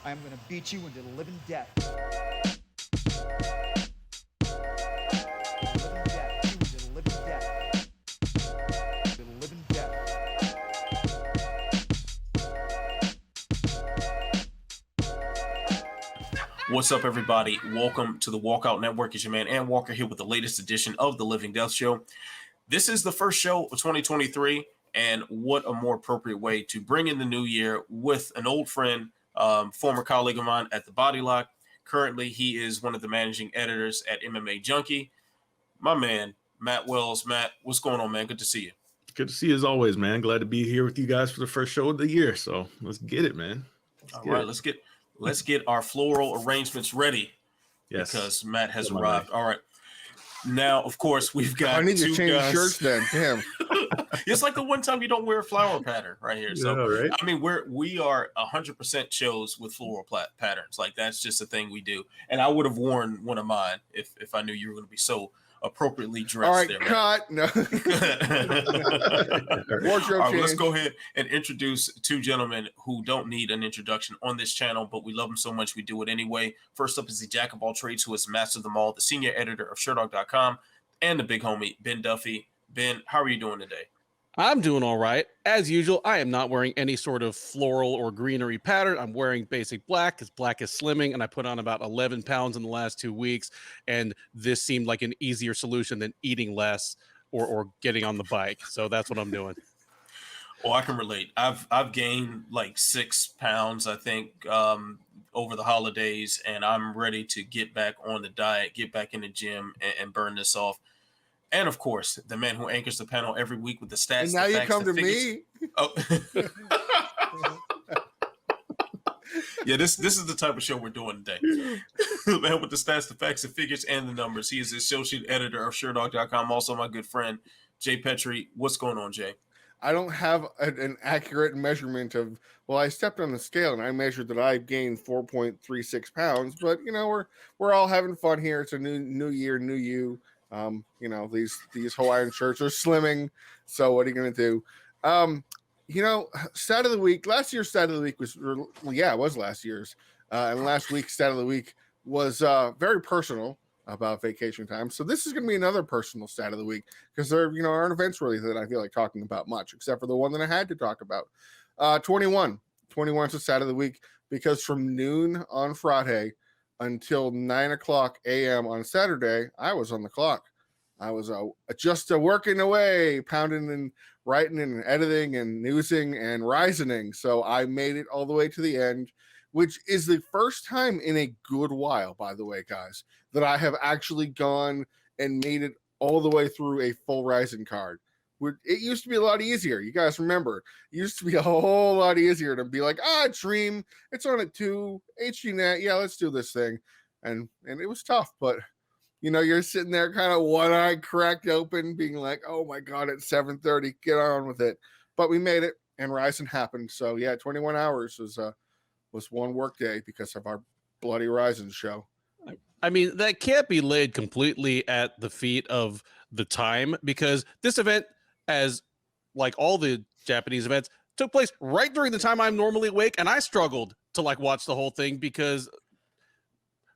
I am going to beat you into the living death. What's up, everybody? Welcome to the Walkout Network. It's your man, Ann Walker, here with the latest edition of the Living Death Show. This is the first show of 2023, and what a more appropriate way to bring in the new year with an old friend, former colleague of mine at the Body Lock. Currently, he is one of the managing editors at MMA Junkie. My man, Matt Wells. Matt, what's going on, man? Good to see you. Good to see you as always, man. Glad to be here with you guys for the first show of the year. So let's get it, man. Let's get our floral arrangements ready. Yes, because Matt has arrived. All right. Now, of course, we've got. I need to change guys. shirts then. Damn. It's like the one time you don't wear a flower pattern right here. So, yeah, right? I mean, we are 100% shows with floral patterns. Like, that's just a thing we do. And I would have worn one of mine if I knew you were going to be so appropriately dressed. All right, there, cut. No. Wardrobe all right, let's go ahead and introduce two gentlemen who don't need an introduction on this channel, but we love them so much we do it anyway. First up is the jack of all trades, who has mastered them all, the senior editor of SureDog.com, and the big homie, Ben Duffy. Ben, how are you doing today? I'm doing all right. As usual, I am not wearing any sort of floral or greenery pattern. I'm wearing basic black because black is slimming, and I put on about 11 pounds in the last 2 weeks, and this seemed like an easier solution than eating less or getting on the bike. So that's what I'm doing. Well, I can relate. I've gained like 6 pounds, I think, over the holidays, and I'm ready to get back on the diet, get back in the gym, and burn this off. And of course, the man who anchors the panel every week with the stats. And now the you facts, come to figures. me. Oh. Yeah, this is the type of show we're doing today. Man with the stats, the facts, the figures, and the numbers. He is the associate editor of SureDog.com. Also, my good friend, Jay Pettry. What's going on, Jay? I don't have an accurate measurement of. Well, I stepped on the scale and I measured that I gained 4.36 pounds. But you know, we're all having fun here. It's a new year, new you. You know, these Hawaiian shirts are slimming. So what are you going to do? You know, stat of the week, last year's stat of the week was, well, yeah, it was last year's. And last week's stat of the week was very personal about vacation time. So this is going to be another personal stat of the week because there, you know, aren't events really that I feel like talking about much, except for the one that I had to talk about. 21 is the stat of the week because from noon on Friday until 9 o'clock a.m. on Saturday, I was on the clock. I was just working away, pounding and writing and editing and newsing and risening. So I made it all the way to the end, which is the first time in a good while, by the way, guys, that I have actually gone and made it all the way through a full Rizin card. It used to be a lot easier. You guys remember, it used to be a whole lot easier to be like, Dream, it's on at 2, HDNet, yeah, let's do this thing. And it was tough, but you know, you're sitting there kind of one eye cracked open, being like, oh my God, it's 7:30, get on with it. But we made it, and Rizin happened. So yeah, 21 hours was one work day because of our bloody Rizin show. I mean, that can't be laid completely at the feet of the time because this event, as like all the Japanese events, took place right during the time I'm normally awake, and I struggled to like watch the whole thing because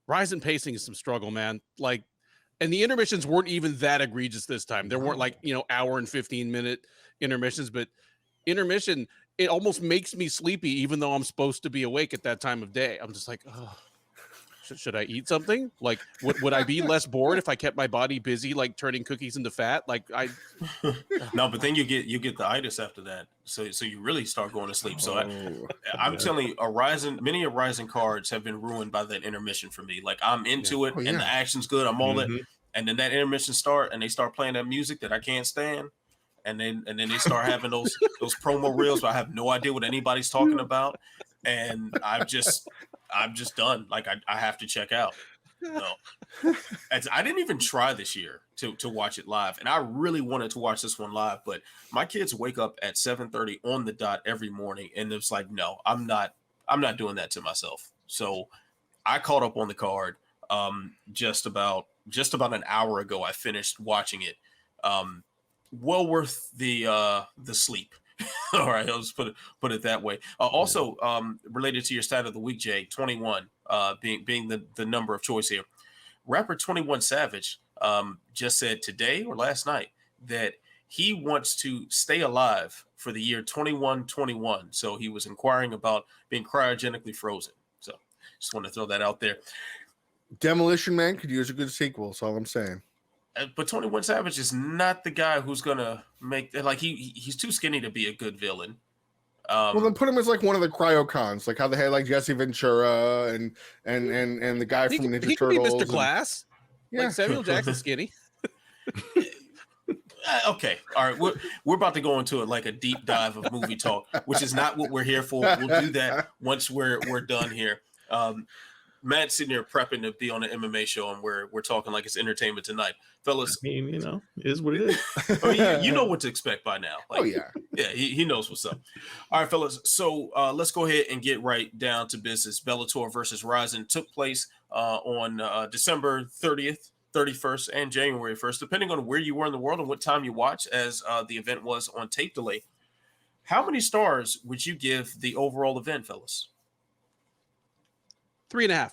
Rizin pacing is some struggle, man. Like, and the intermissions weren't even that egregious this time. There weren't like, you know, hour and 15-minute intermissions, but intermission, it almost makes me sleepy even though I'm supposed to be awake at that time of day. I'm just like, oh, should I eat something? Like, would I be less bored if I kept my body busy, like turning cookies into fat? Like No, but then you get the itis after that. So you really start going to sleep. So I'm telling you, many of Rizin cards have been ruined by that intermission for me. Like I'm into it and the action's good. I'm all that. And then that intermission start and they start playing that music that I can't stand. And then they start having those promo reels where I have no idea what anybody's talking about. And I'm just done. Like I have to check out. No, I didn't even try this year to watch it live, and I really wanted to watch this one live. But my kids wake up at 7:30 on the dot every morning, and it's like, no, I'm not doing that to myself. So I caught up on the card just about an hour ago. I finished watching it. Well worth the sleep. All right, I'll just put it that way. Also, related to your stat of the week, Jay, 21 being the number of choice here. Rapper 21 Savage just said today or last night that he wants to stay alive for the year 2121. So he was inquiring about being cryogenically frozen. So just want to throw that out there. Demolition Man could use a good sequel. That's all I'm saying. But 21 Savage is not the guy who's gonna make like he's too skinny to be a good villain. Well, then put him as like one of the cryocons, like how they had like Jesse Ventura and the guy from Ninja he Turtles. He could be Mr. Class. Yeah. Like Samuel Jackson skinny. Okay, all right. We're about to go into like a deep dive of movie talk, which is not what we're here for. We'll do that once we're done here. Matt's sitting here prepping to be on an MMA show, and we're talking like it's entertainment tonight, fellas. I mean, it is what it is. I mean, you know what to expect by now. Like, oh yeah, yeah, he knows what's up. All right, fellas. So let's go ahead and get right down to business. Bellator versus Rizin took place on December 30th. 31st and January 1st, depending on where you were in the world and what time you watched, as the event was on tape delay. How many stars would you give the overall event, fellas? 3.5.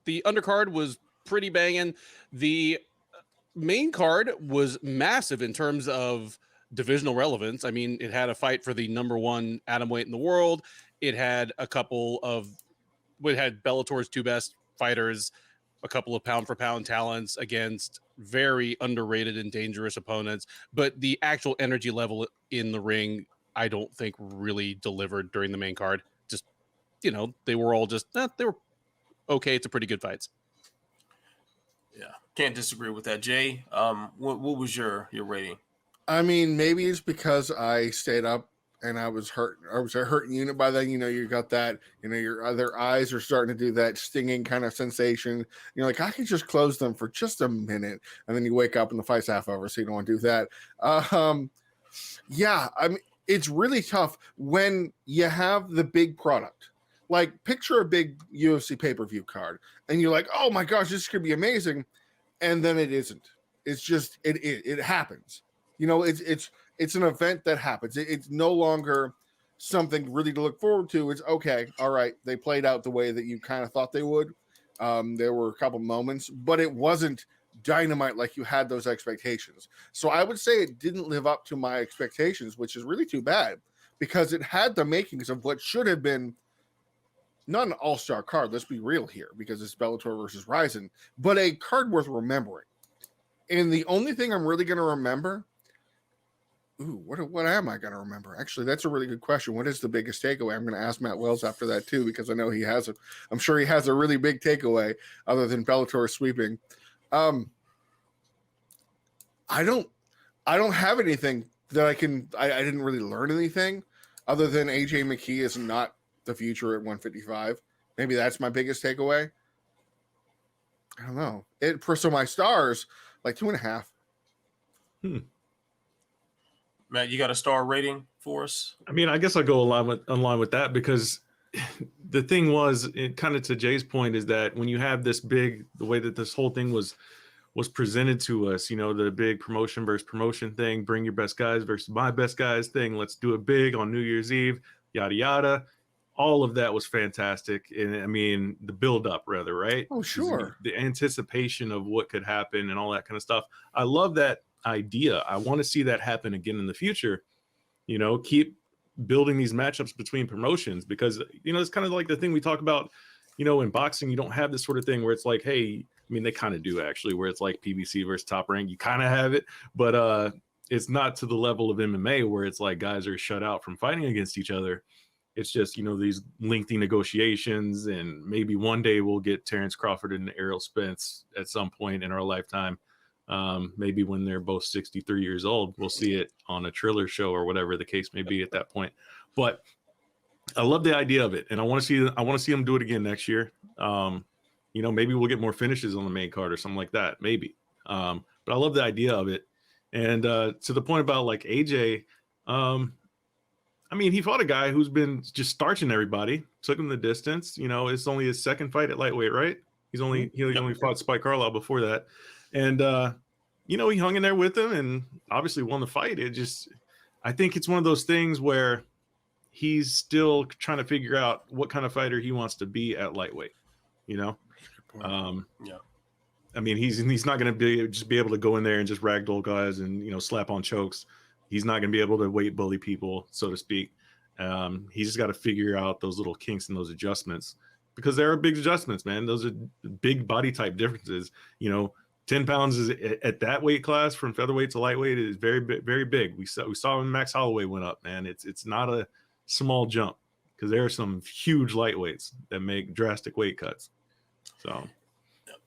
The undercard was pretty banging. The main card was massive in terms of divisional relevance. I mean, it had a fight for the #1 atomweight in the world. It had it had Bellator's 2 best fighters, a couple of pound-for-pound talents against very underrated and dangerous opponents. But the actual energy level in the ring, I don't think really delivered during the main card. Just, they were all just, they were okay. It's a pretty good fights. Yeah, can't disagree with that. Jay, what was your rating? I mean, maybe it's because I stayed up and I was hurt. I was a hurting unit by then. You got that. Your other eyes are starting to do that stinging kind of sensation. You're like, I can just close them for just a minute, and then you wake up and the fight's half over, so you don't want to do that. Yeah, I mean, it's really tough when you have the big product. Like, picture a big UFC pay-per-view card, and you're like, oh my gosh, this could be amazing, and then it isn't. It's just it happens. It's an event that happens. It's no longer something really to look forward to. It's okay. All right. They played out the way that you kind of thought they would. There were a couple moments, but it wasn't dynamite like you had those expectations. So I would say it didn't live up to my expectations, which is really too bad because it had the makings of what should have been not an all-star card. Let's be real here because it's Bellator versus Rizin, but a card worth remembering. And the only thing I'm really going to remember, what am I going to remember? Actually, that's a really good question. What is the biggest takeaway? I'm going to ask Matt Wells after that too, because I know I'm sure he has a really big takeaway other than Bellator sweeping. I don't have anything that I didn't really learn anything other than AJ McKee is not the future at 155. Maybe that's my biggest takeaway. I don't know. So my stars, like 2.5. Matt, you got a star rating for us? I mean, I guess I'll go along with that because the thing was, kind of to Jay's point, is that when you have this big, the way that this whole thing was presented to us, the big promotion versus promotion thing, bring your best guys versus my best guys thing, let's do it big on New Year's Eve, yada, yada. All of that was fantastic. And I mean, the build up rather, right? Oh, sure. The anticipation of what could happen and all that kind of stuff. I love that idea. I want to see that happen again in the future. Keep building these matchups between promotions because, it's kind of like the thing we talk about, in boxing, you don't have this sort of thing where it's like, hey, I mean, they kind of do actually, where it's like PBC versus Top Rank. You kind of have it, but it's not to the level of MMA where it's like guys are shut out from fighting against each other. It's just, these lengthy negotiations, and maybe one day we'll get Terrence Crawford and Errol Spence at some point in our lifetime. Maybe when they're both 63 years old, we'll see it on a Triller show or whatever the case may be at that point. But I love the idea of it, and I want to see them do it again next year. Maybe we'll get more finishes on the main card or something like that, maybe. But I love the idea of it. And to the point about like AJ, I mean, he fought a guy who's been just starching everybody, took him the distance. It's only his second fight at lightweight, right? He only fought Spike Carlisle before that. And, he hung in there with him and obviously won the fight. I think it's one of those things where he's still trying to figure out what kind of fighter he wants to be at lightweight. You know, Yeah. I mean, he's not going to just be able to go in there and just ragdoll guys and, you know, slap on chokes. He's not going to be able to weight bully people, so to speak. He's just got to figure out those little kinks and those adjustments, because there are big adjustments, man. Those are big body type differences. You know, 10 pounds is at that weight class from featherweight to lightweight is very, very big. We saw when Max Holloway went up, man. It's not a small jump, because there are some huge lightweights that make drastic weight cuts. So.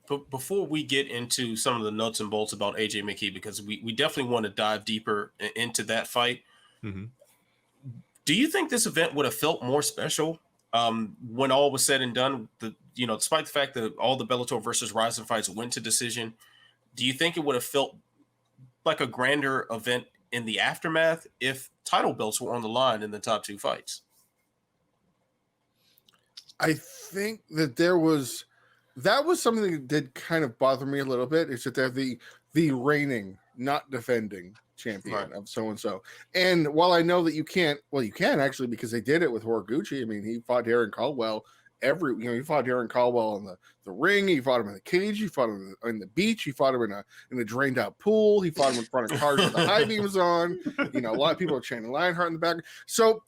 But before we get into some of the nuts and bolts about AJ McKee, because we definitely want to dive deeper into that fight. Mm-hmm. Do you think this event would have felt more special when all was said and done? Despite the fact that all the Bellator versus Rizin fights went to decision, do you think it would have felt like a grander event in the aftermath if title belts were on the line in the top two fights? I think that that was something that did kind of bother me a little bit, is that they're the reigning, not defending champion of so-and-so. And while I know that you can actually, because they did it with Horiguchi. I mean, he fought Darren Caldwell he fought Darren Caldwell in the ring, he fought him in the cage, he fought him in the beach, he fought him in a drained out pool, he fought him in front of cars with the high beams on. You know, a lot of people are chanting Lionheart in the back. So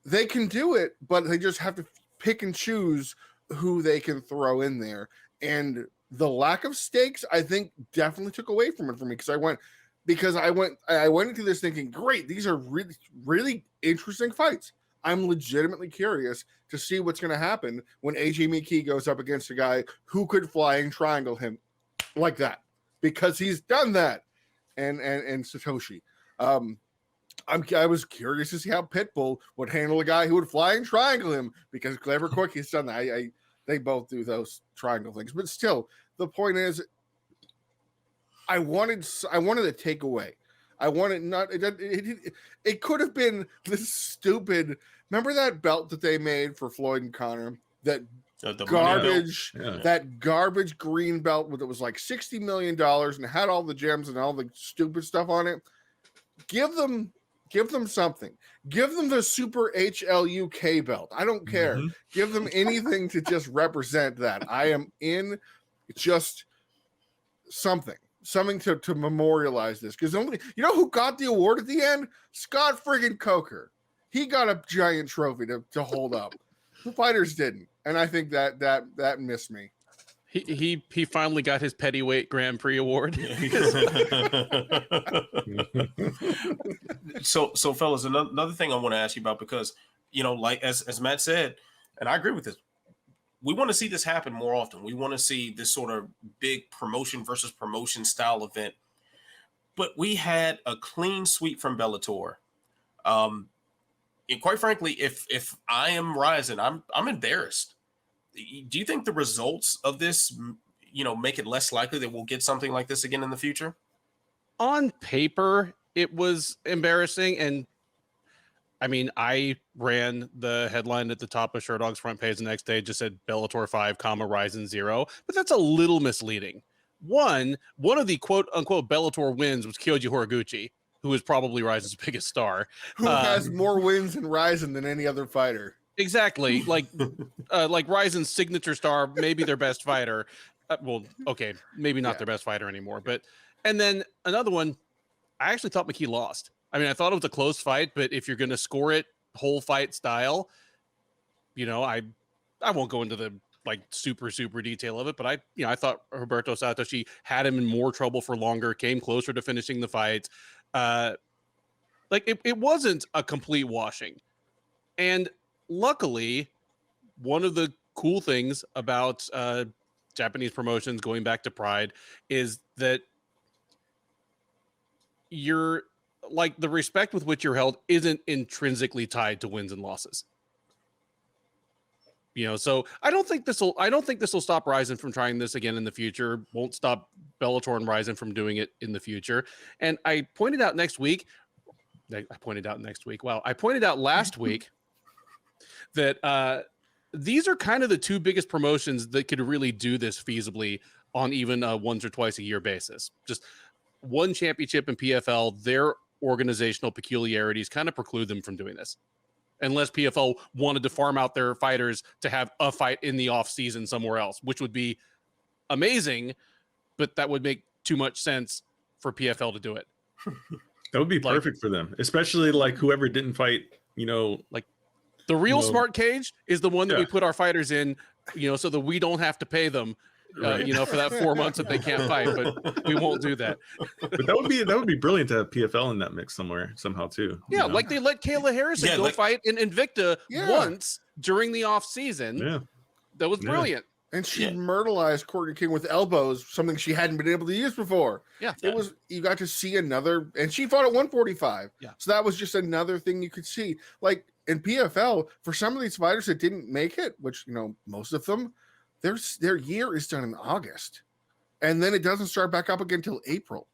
they can do it, but they just have to pick and choose who they can throw in there. And the lack of stakes, I think, definitely took away from it for me, because I went into this thinking, great, these are really, really interesting fights. I'm legitimately curious to see what's going to happen when AJ McKee goes up against a guy who could flying triangle him like that, because he's done that. And Satoshi. I was curious to see how Pitbull would handle a guy who would flying triangle him, because Clever Quick, he's done that. They both do those triangle things, but still, the point is, I wanted a takeaway. I wanted not. It could have been this stupid. Remember that belt that they made for Floyd and Connor? That garbage, that garbage green belt that was like $60 million and had all the gems and all the stupid stuff on it. Give them something. Give them the Super HLUK belt. I don't care. Mm-hmm. Give them anything to just represent that. I am in just something to memorialize this. Because you know who got the award at the end? Scott friggin' Coker. He got a giant trophy to hold up. The fighters didn't. And I think that missed me. He finally got his Pettyweight Grand Prix award. So fellas, another thing I want to ask you about, because, you know, like as Matt said, and I agree with this, we want to see this happen more often. We want to see this sort of big promotion versus promotion style event. But we had a clean sweep from Bellator. And quite frankly, if I am Rizin, I'm embarrassed. Do you think the results of this, you know, make it less likely that we'll get something like this again in the future? On paper, it was embarrassing. And I mean, I ran the headline at the top of Sherdog's front page the next day, just said Bellator 5, Rizin 0, but that's a little misleading. One of the quote unquote Bellator wins was Kyoji Horiguchi, who is probably Rizin's biggest star. Who has more wins in Rizin than any other fighter. Exactly. Like Rizin's signature star, maybe their best fighter. Well, okay, maybe not their best fighter anymore. But, and then another one, I actually thought McKee lost. I mean, I thought it was a close fight, but if you're going to score it whole fight style, you know, I won't go into the like super detail of it, but I thought Roberto Satoshi had him in more trouble for longer, came closer to finishing the fight. Like it wasn't a complete washing. And luckily, one of the cool things about Japanese promotions going back to Pride is that you're like the respect with which you're held isn't intrinsically tied to wins and losses. You know, so I don't think this will stop Rizin from trying this again in the future. Won't stop Bellator and Rizin from doing it in the future. And I pointed out last week that these are kind of the two biggest promotions that could really do this feasibly on even a once or twice a year basis. Just one championship in PFL, they're organizational peculiarities kind of preclude them from doing this. Unless PFL wanted to farm out their fighters to have a fight in the off season somewhere else, which would be amazing, but that would make too much sense for PFL to do it. That would be perfect for them, especially like whoever didn't fight, like the real smart cage is the one that we put our fighters in, so that we don't have to pay them, for that 4 months that they can't fight, but we won't do that. But that would be brilliant to have PFL in that mix somehow too. Yeah, like they let Kayla Harrison go fight in Invicta once during the off season. Yeah, that was brilliant. And she myrtleized Courtney King with elbows, something she hadn't been able to use before. Yeah. You got to see another, and she fought at 145. Yeah. So that was just another thing you could see. Like in PFL, for some of these fighters that didn't make it, which, most of them, their year is done in August. And then it doesn't start back up again until April.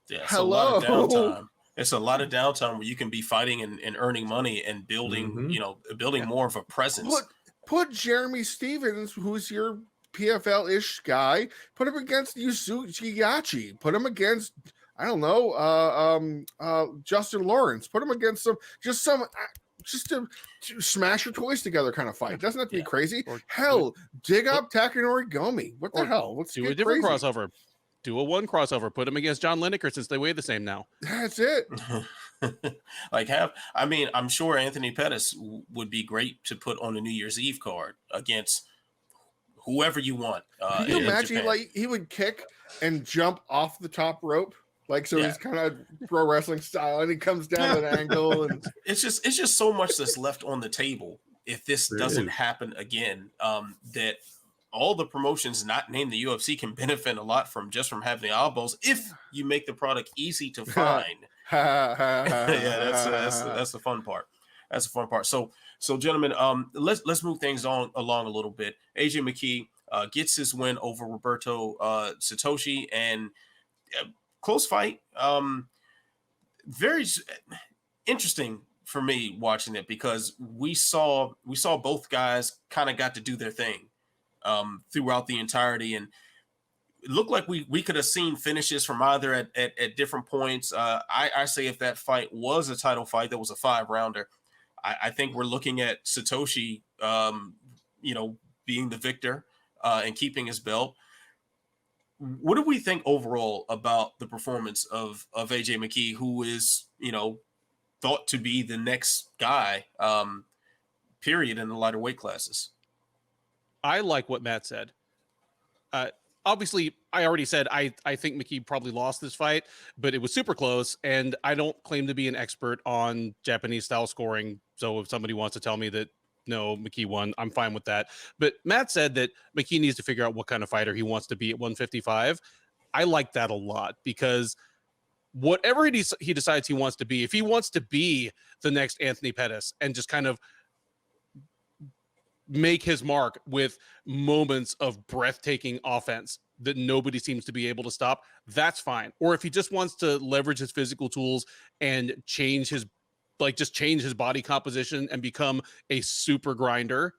Yeah, it's a lot of downtime. It's a lot of downtime where you can be fighting and earning money and building, building more of a presence. Put Jeremy Stevens, who's your PFL-ish guy, put him against Yusuke Yachi. Put him against, I don't know, Justin Lawrence. Put him against just to smash your toys together kind of fight. Doesn't have to be crazy. Dig up Takanori Gomi. What the hell? Let's do a different crossover. Do a one crossover. Put him against John Lineker since they weigh the same now. That's it. I'm sure Anthony Pettis would be great to put on a New Year's Eve card against whoever you want. Can you imagine like he would kick and jump off the top rope? He's kind of pro wrestling style, and he comes down at an angle, and it's just so much that's left on the table if this doesn't happen again. That all the promotions not named the UFC can benefit a lot from having the eyeballs if you make the product easy to find. That's the fun part. That's the fun part. So gentlemen, let's move things along a little bit. AJ McKee gets his win over Roberto Satoshi, and close fight. Very interesting for me watching it because we saw both guys kind of got to do their thing throughout the entirety, and it looked like we could have seen finishes from either at different points. I say if that fight was a title fight, that was a 5-rounder, I think we're looking at Satoshi, being the victor and keeping his belt. What do we think overall about the performance of AJ McKee, who is, thought to be the next guy, period, in the lighter weight classes? I like what Matt said. Obviously, I already said I think McKee probably lost this fight, but it was super close, and I don't claim to be an expert on Japanese-style scoring, so if somebody wants to tell me that, no, McKee won, I'm fine with that. But Matt said that McKee needs to figure out what kind of fighter he wants to be at 155. I like that a lot because whatever he decides he wants to be, if he wants to be the next Anthony Pettis and just kind of make his mark with moments of breathtaking offense that nobody seems to be able to stop, that's fine. Or if he just wants to leverage his physical tools and change his body composition and become a super grinder,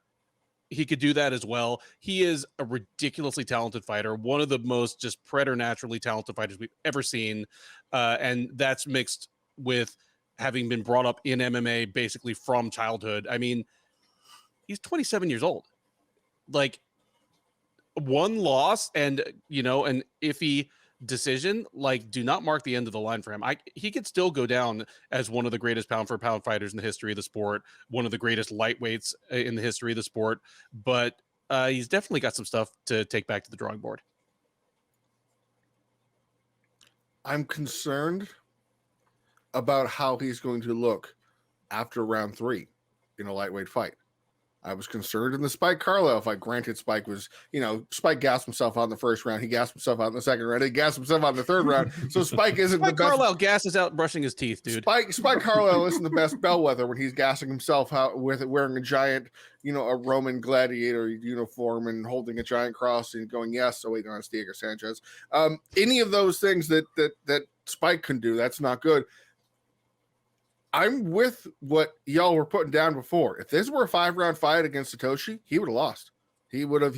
he could do that as well. He is a ridiculously talented fighter, one of the most just preternaturally talented fighters we've ever seen. And that's mixed with having been brought up in MMA basically from childhood. I mean, he's 27 years old. Like, one loss and, an iffy decision, do not mark the end of the line for him. He could still go down as one of the greatest pound for pound fighters in the history of the sport, one of the greatest lightweights in the history of the sport, but he's definitely got some stuff to take back to the drawing board. I'm concerned about how he's going to look after round 3 in a lightweight fight. I was concerned in the Spike Carlisle fight. Granted, Spike was, Spike gassed himself out in the first round. He gassed himself out in the second round. He gassed himself out in the third round. So Spike isn't the best. Carlisle gasses out brushing his teeth, dude. Spike Carlisle isn't the best bellwether when he's gassing himself out with wearing a giant, a Roman gladiator uniform and holding a giant cross and going, yes. Oh, wait, no, it's Diego Sanchez. Any of those things that Spike can do, that's not good. I'm with what y'all were putting down before. If this were a 5-round fight against Satoshi, he would have lost. He would have.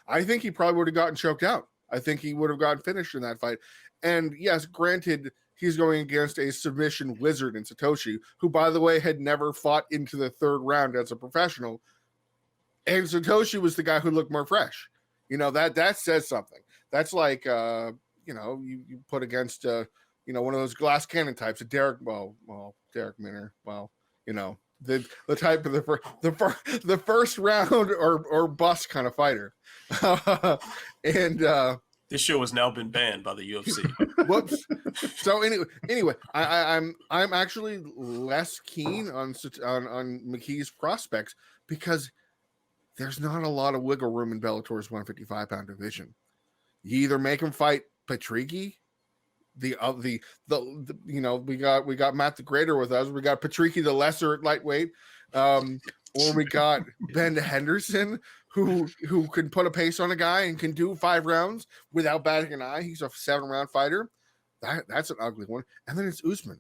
I think he probably would have gotten choked out. I think he would have gotten finished in that fight. And yes, granted, he's going against a submission wizard in Satoshi, who, by the way, had never fought into the third round as a professional. And Satoshi was the guy who looked more fresh. You know, that says something. That's like, you know, you put against, you know, one of those glass cannon types, a Derek Minner. Well, you know, the type of the first round or bust kind of fighter. And this show has now been banned by the UFC. Whoops. So anyway, I'm actually less keen on McKee's prospects because there's not a lot of wiggle room in Bellator's 155-pound division. You either make him fight Patricky, the you know, we got Matt the Greater with us. We got Patricky the lesser lightweight, or we got Ben Henderson who can put a pace on a guy and can do 5 rounds without batting an eye. He's a 7-round fighter. That's an ugly one. And then it's Usman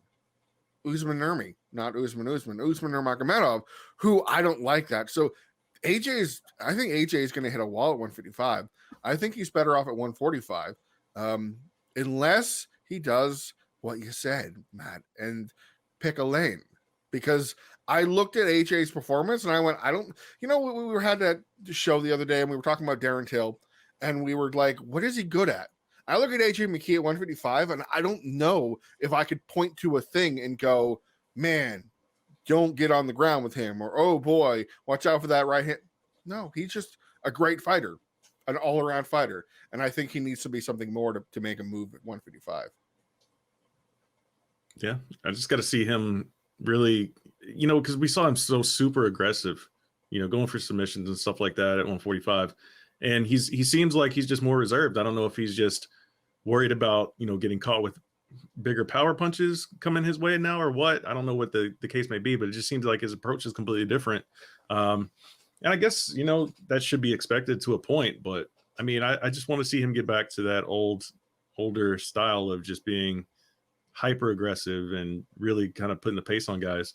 Nurmi, not Usman Nurmagomedov, who I don't like that. So I think AJ is going to hit a wall at 155. I think he's better off at 145, unless he does what you said, Matt, and pick a lane. Because I looked at AJ's performance and I went, we had that show the other day and we were talking about Darren Till and we were like, what is he good at? I look at AJ McKee at 155 and I don't know if I could point to a thing and go, man, don't get on the ground with him, or, oh boy, watch out for that right hand. No, he's just a great fighter, an all-around fighter. And I think he needs to be something more to make a move at 155. Yeah, I just got to see him really, you know, because we saw him so super aggressive, you know, going for submissions and stuff like that at 145. And he seems like he's just more reserved. I don't know if he's just worried about, you know, getting caught with bigger power punches coming his way now or what. I don't know what the case may be, but it just seems like his approach is completely different. And I guess, you know, that should be expected to a point, but I mean, I just want to see him get back to that older style of just being hyper aggressive and really kind of putting the pace on guys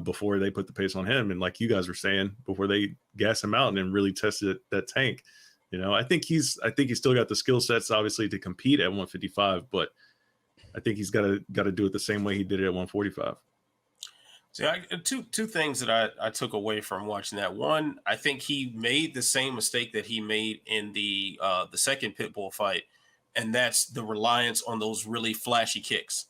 before they put the pace on him. And like you guys were saying, before they gas him out and then really test that tank. You know, I think he's still got the skill sets obviously to compete at 155, but I think he's got to do it the same way he did it at 145. See, two things that I took away from watching that. One, I think he made the same mistake that he made in the second Pitbull fight, and that's the reliance on those really flashy kicks.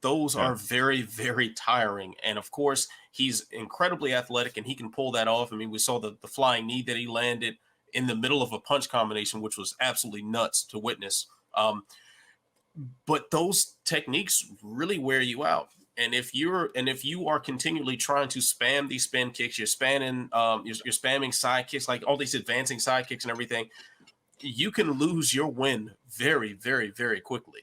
Those are very, very tiring. And of course, he's incredibly athletic and he can pull that off. I mean, we saw the flying knee that he landed in the middle of a punch combination, which was absolutely nuts to witness. But those techniques really wear you out. And if you are continually trying to spam these spin kicks, you're spamming side kicks, like all these advancing side kicks and everything, you can lose your win very, very, very quickly.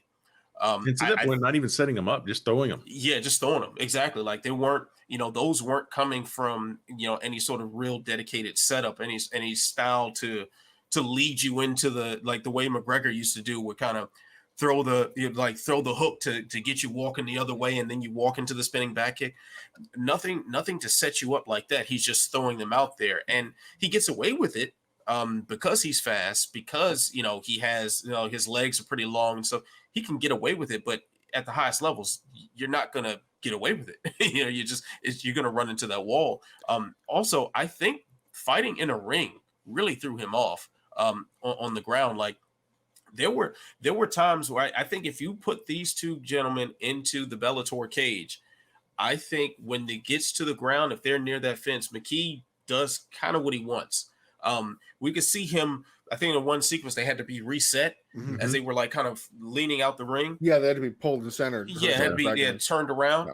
And to that point, not even setting them up, just throwing them. Yeah, just throwing them. Exactly. Like they weren't, those weren't coming from, any sort of real dedicated setup, any style to lead you into the way McGregor used to do, would kind of throw the hook to get you walking the other way, and then you walk into the spinning back kick. Nothing to set you up like that. He's just throwing them out there, and he gets away with it because he's fast, because he has his legs are pretty long, and so he can get away with it. But at the highest levels, you're not gonna get away with it. You're gonna run into that wall. Also, I think fighting in a ring really threw him off on the ground. Like there were times where I think if you put these two gentlemen into the Bellator cage, I think when it gets to the ground, if they're near that fence, McKee does kind of what he wants. We could see him, I think in one sequence they had to be reset as they were like kind of leaning out the ring. Yeah, they had to be pulled to center. Yeah, had to be turned around.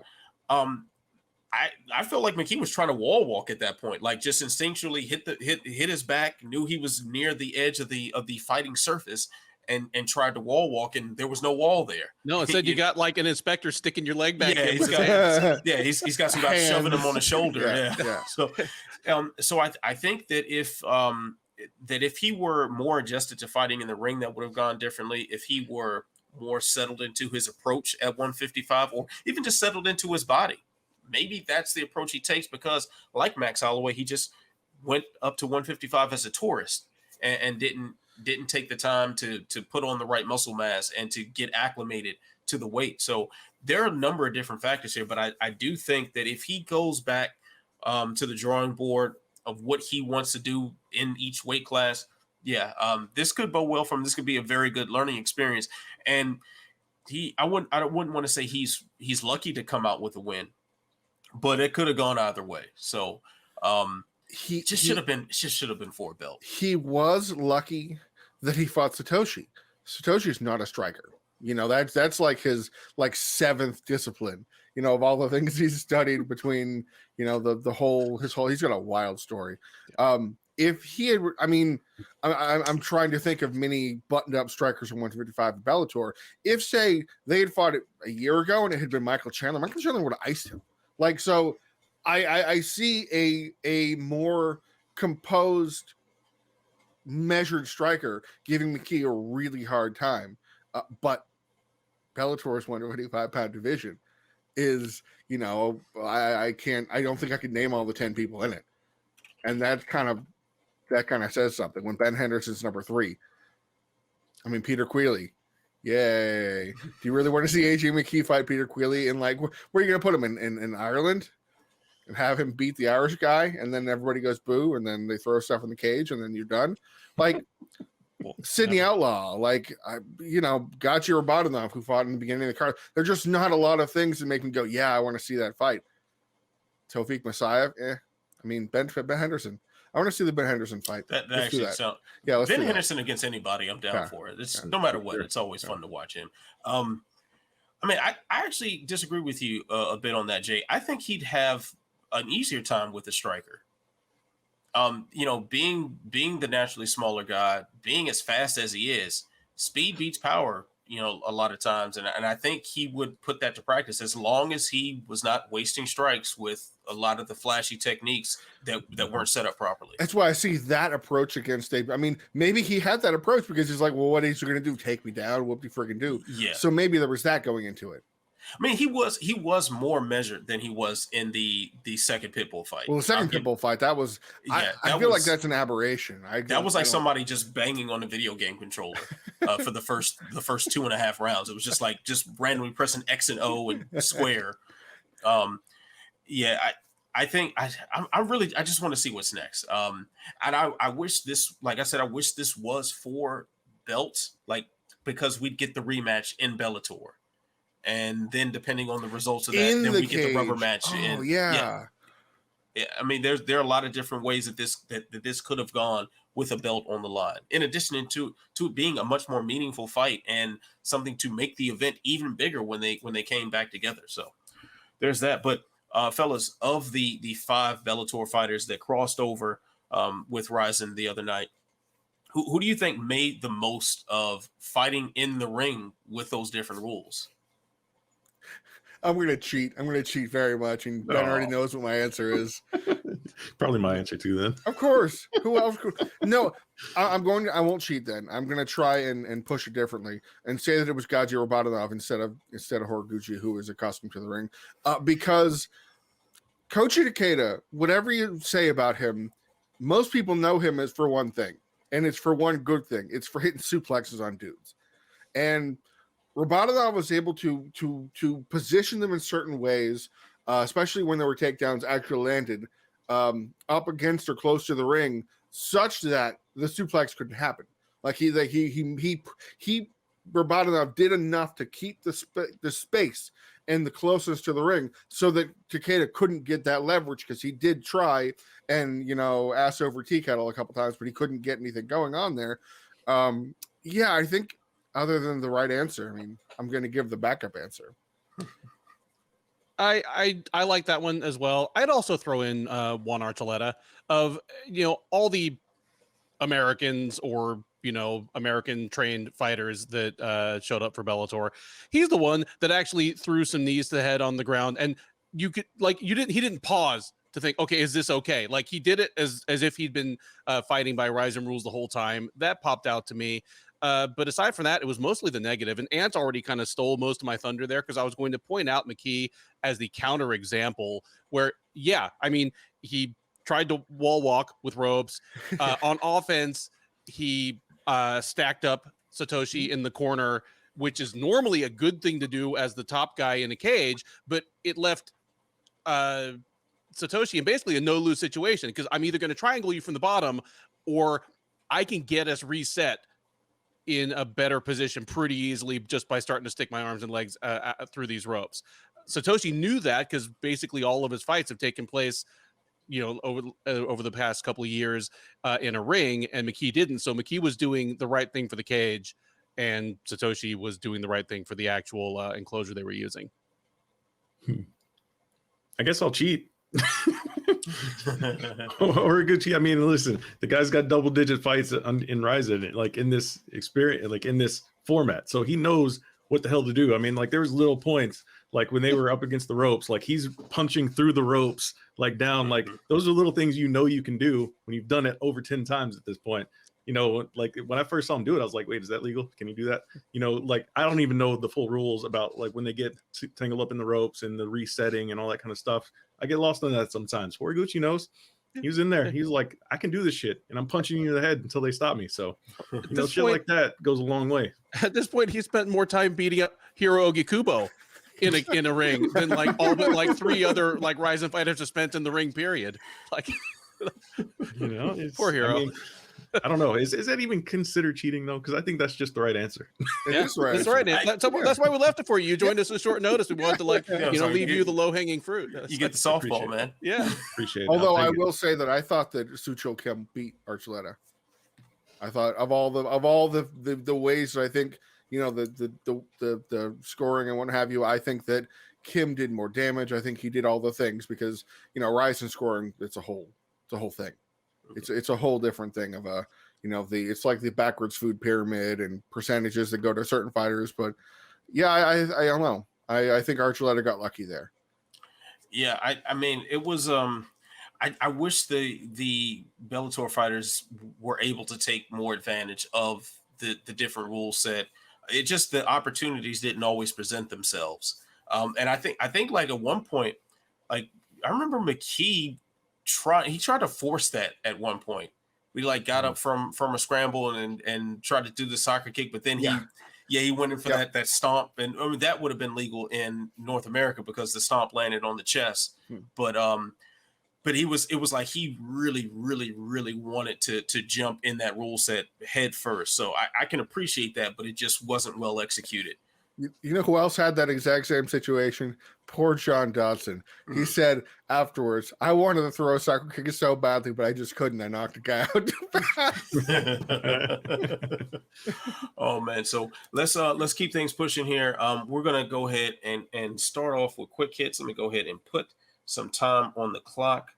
Yeah. I felt like McKee was trying to wall walk at that point, like just instinctually hit his back, knew he was near the edge of the fighting surface, and tried to wall walk, and there was no wall there. No, instead you got like an inspector sticking your leg back. Yeah, he's got some guys shoving him on the shoulder. Yeah. So I think that if he were more adjusted to fighting in the ring, that would have gone differently. If he were more settled into his approach at 155, or even just settled into his body, maybe that's the approach he takes, because like Max Holloway, he just went up to 155 as a tourist and didn't take the time to put on the right muscle mass and to get acclimated to the weight. So there are a number of different factors here, but I do think that if he goes back to the drawing board of what he wants to do in each weight class, this could bode well for him. This could be a very good learning experience. And I wouldn't want to say he's lucky to come out with a win, but it could have gone either way. So he should have been for a belt. He was lucky that he fought Satoshi. Satoshi's not a striker. That's like his seventh discipline, of all the things he's studied between, the whole, he's got a wild story. If he had, I'm trying to think of many buttoned up strikers from 155 at Bellator. If say they had fought it a year ago and it had been Michael Chandler would have iced him. So I see a more composed, measured striker giving McKee a really hard time. But Bellator's 125-pound division is, I don't think I could name all the 10 people in it. And that kind of says something. When Ben Henderson's number 3, Peter Queally, yay. Do you really want to see AJ McKee fight Peter Queally? And where are you going to put him in Ireland and have him beat the Irish guy? And then everybody goes boo. And then they throw stuff in the cage and then you're done. Sydney Outlaw, Gachi Robotinov, who fought in the beginning of the card. There's just not a lot of things that make me go, yeah, I want to see that fight. Tawfiq Masayev, Ben Henderson. I want to see the Ben Henderson fight. That actually sounds. Yeah, Ben Henderson against anybody, I'm down for it. It's no matter what. It's always fun to watch him. I actually disagree with you a bit on that, Jay. I think he'd have an easier time with a striker. Being the naturally smaller guy, being as fast as he is, speed beats power, a lot of times. And I think he would put that to practice as long as he was not wasting strikes with a lot of the flashy techniques that weren't set up properly. That's why I see that approach against Dave. Maybe he had that approach because he's like, well, what is he going to do? Take me down? Whoop de friggin' do. Yeah. So maybe there was that going into it. He was more measured than he was in the second Pitbull fight. Well, the second Pitbull fight, that was, I feel like that's an aberration. That was like somebody just banging on a video game controller for the first 2.5 rounds. It was just randomly pressing X and O and square. I think I just want to see what's next. And I wish this, like I said, I wish this was for belts, because we'd get the rematch in Bellator. And then, depending on the results of that, then we get the rubber match. Oh, yeah. There are a lot of different ways that this could have gone with a belt on the line. In addition to it being a much more meaningful fight and something to make the event even bigger when they came back together. So there's that. But fellas, of the 5 Bellator fighters that crossed over with Rizin the other night, who do you think made the most of fighting in the ring with those different rules? I'm going to cheat. I'm going to cheat very much. And Ben already knows what my answer is. Probably my answer too, then. Of course. Who else? No, I won't cheat then. I'm going to try and push it differently and say that it was Gaji Robotinov instead of Horiguchi, who is accustomed to the ring. Because Koji Takeda, whatever you say about him, most people know him as for one thing. And it's for one good thing. It's for hitting suplexes on dudes. And Robotinov was able to position them in certain ways, especially when there were takedowns actually landed up against or close to the ring, such that the suplex couldn't happen. Robotinov did enough to keep the space and the closest to the ring, so that Takeda couldn't get that leverage, because he did try and ass over tea kettle a couple times, but he couldn't get anything going on there. I think. Other than the right answer, I'm going to give the backup answer. I like that one as well. I'd also throw in Juan Archuleta of all the Americans or American trained fighters that showed up for Bellator. He's the one that actually threw some knees to the head on the ground, and he didn't pause to think, okay, is this okay? He did it as if he'd been fighting by Rizin rules the whole time. That popped out to me. But aside from that, it was mostly the negative. And Ant already kind of stole most of my thunder there, because I was going to point out McKee as the counter example where, he tried to wall walk with ropes. On offense, he stacked up Satoshi in the corner which is normally a good thing to do as the top guy in a cage, but it left Satoshi in basically a no-lose situation, because I'm either going to triangle you from the bottom, or I can get us reset in a better position pretty easily just by starting to stick my arms and legs through these ropes. Satoshi knew that, because basically all of his fights have taken place, over the past couple of years in a ring, and McKee didn't. So McKee was doing the right thing for the cage, and Satoshi was doing the right thing for the actual enclosure they were using. I guess I'll cheat. Horiguchi, I mean, listen, the guy's got double-digit fights in Rizin, like in this experience, like in this format, so he knows what the hell to do. I mean, like there was little points, like when they were up against the ropes, like he's punching through the ropes, like down, like those are little things you can do when you've done it over 10 times at this point. Like when I first saw him do it, I was like, wait, is that legal? Can you do that? Like I don't even know the full rules about like when they get tangled up in the ropes and the resetting and all that kind of stuff. I get lost on that sometimes. Horiguchi knows. He was in there. He's like, I can do this shit, and I'm punching you in the head until they stop me. So, shit like that goes a long way. At this point, he spent more time beating up Hiro Ogikubo in a ring than like all but like 3 other like Rizin fighters have spent in the ring. Period. Like, poor Hiro. I mean, I don't know. Is that even considered cheating though? Because I think that's just the right answer. That's right. That's why we left it for you. You joined us at short notice. We wanted to leave you the low hanging fruit. You get the softball, man. Yeah, appreciate it. Although I will say that I thought that Sucho Kim beat Archuleta. I thought of all the ways that I think the scoring and what have you. I think that Kim did more damage. I think he did all the things because Rizin scoring, it's a whole thing. It's a whole different thing of it's like the backwards food pyramid and percentages that go to certain fighters. But yeah, I don't know. I think Archuleta got lucky there. Yeah, I mean it was I wish the Bellator fighters were able to take more advantage of the different rule set. It just the opportunities didn't always present themselves. And I think like at one point, like I remember McKee tried to force that at one point. We like got up from a scramble and tried to do the soccer kick, but then he went in for that stomp, and I mean that would have been legal in North America because the stomp landed on the chest. But it was like he really wanted to jump in that rule set head first. So I can appreciate that, but it just wasn't well executed. You know who else had that exact same situation? Poor John Dodson. He said afterwards, I wanted to throw a soccer kick so badly, but I just couldn't. I knocked the guy out. Oh man. So let's keep things pushing here. We're gonna go ahead and start off with quick hits. Let me go ahead and put some time on the clock.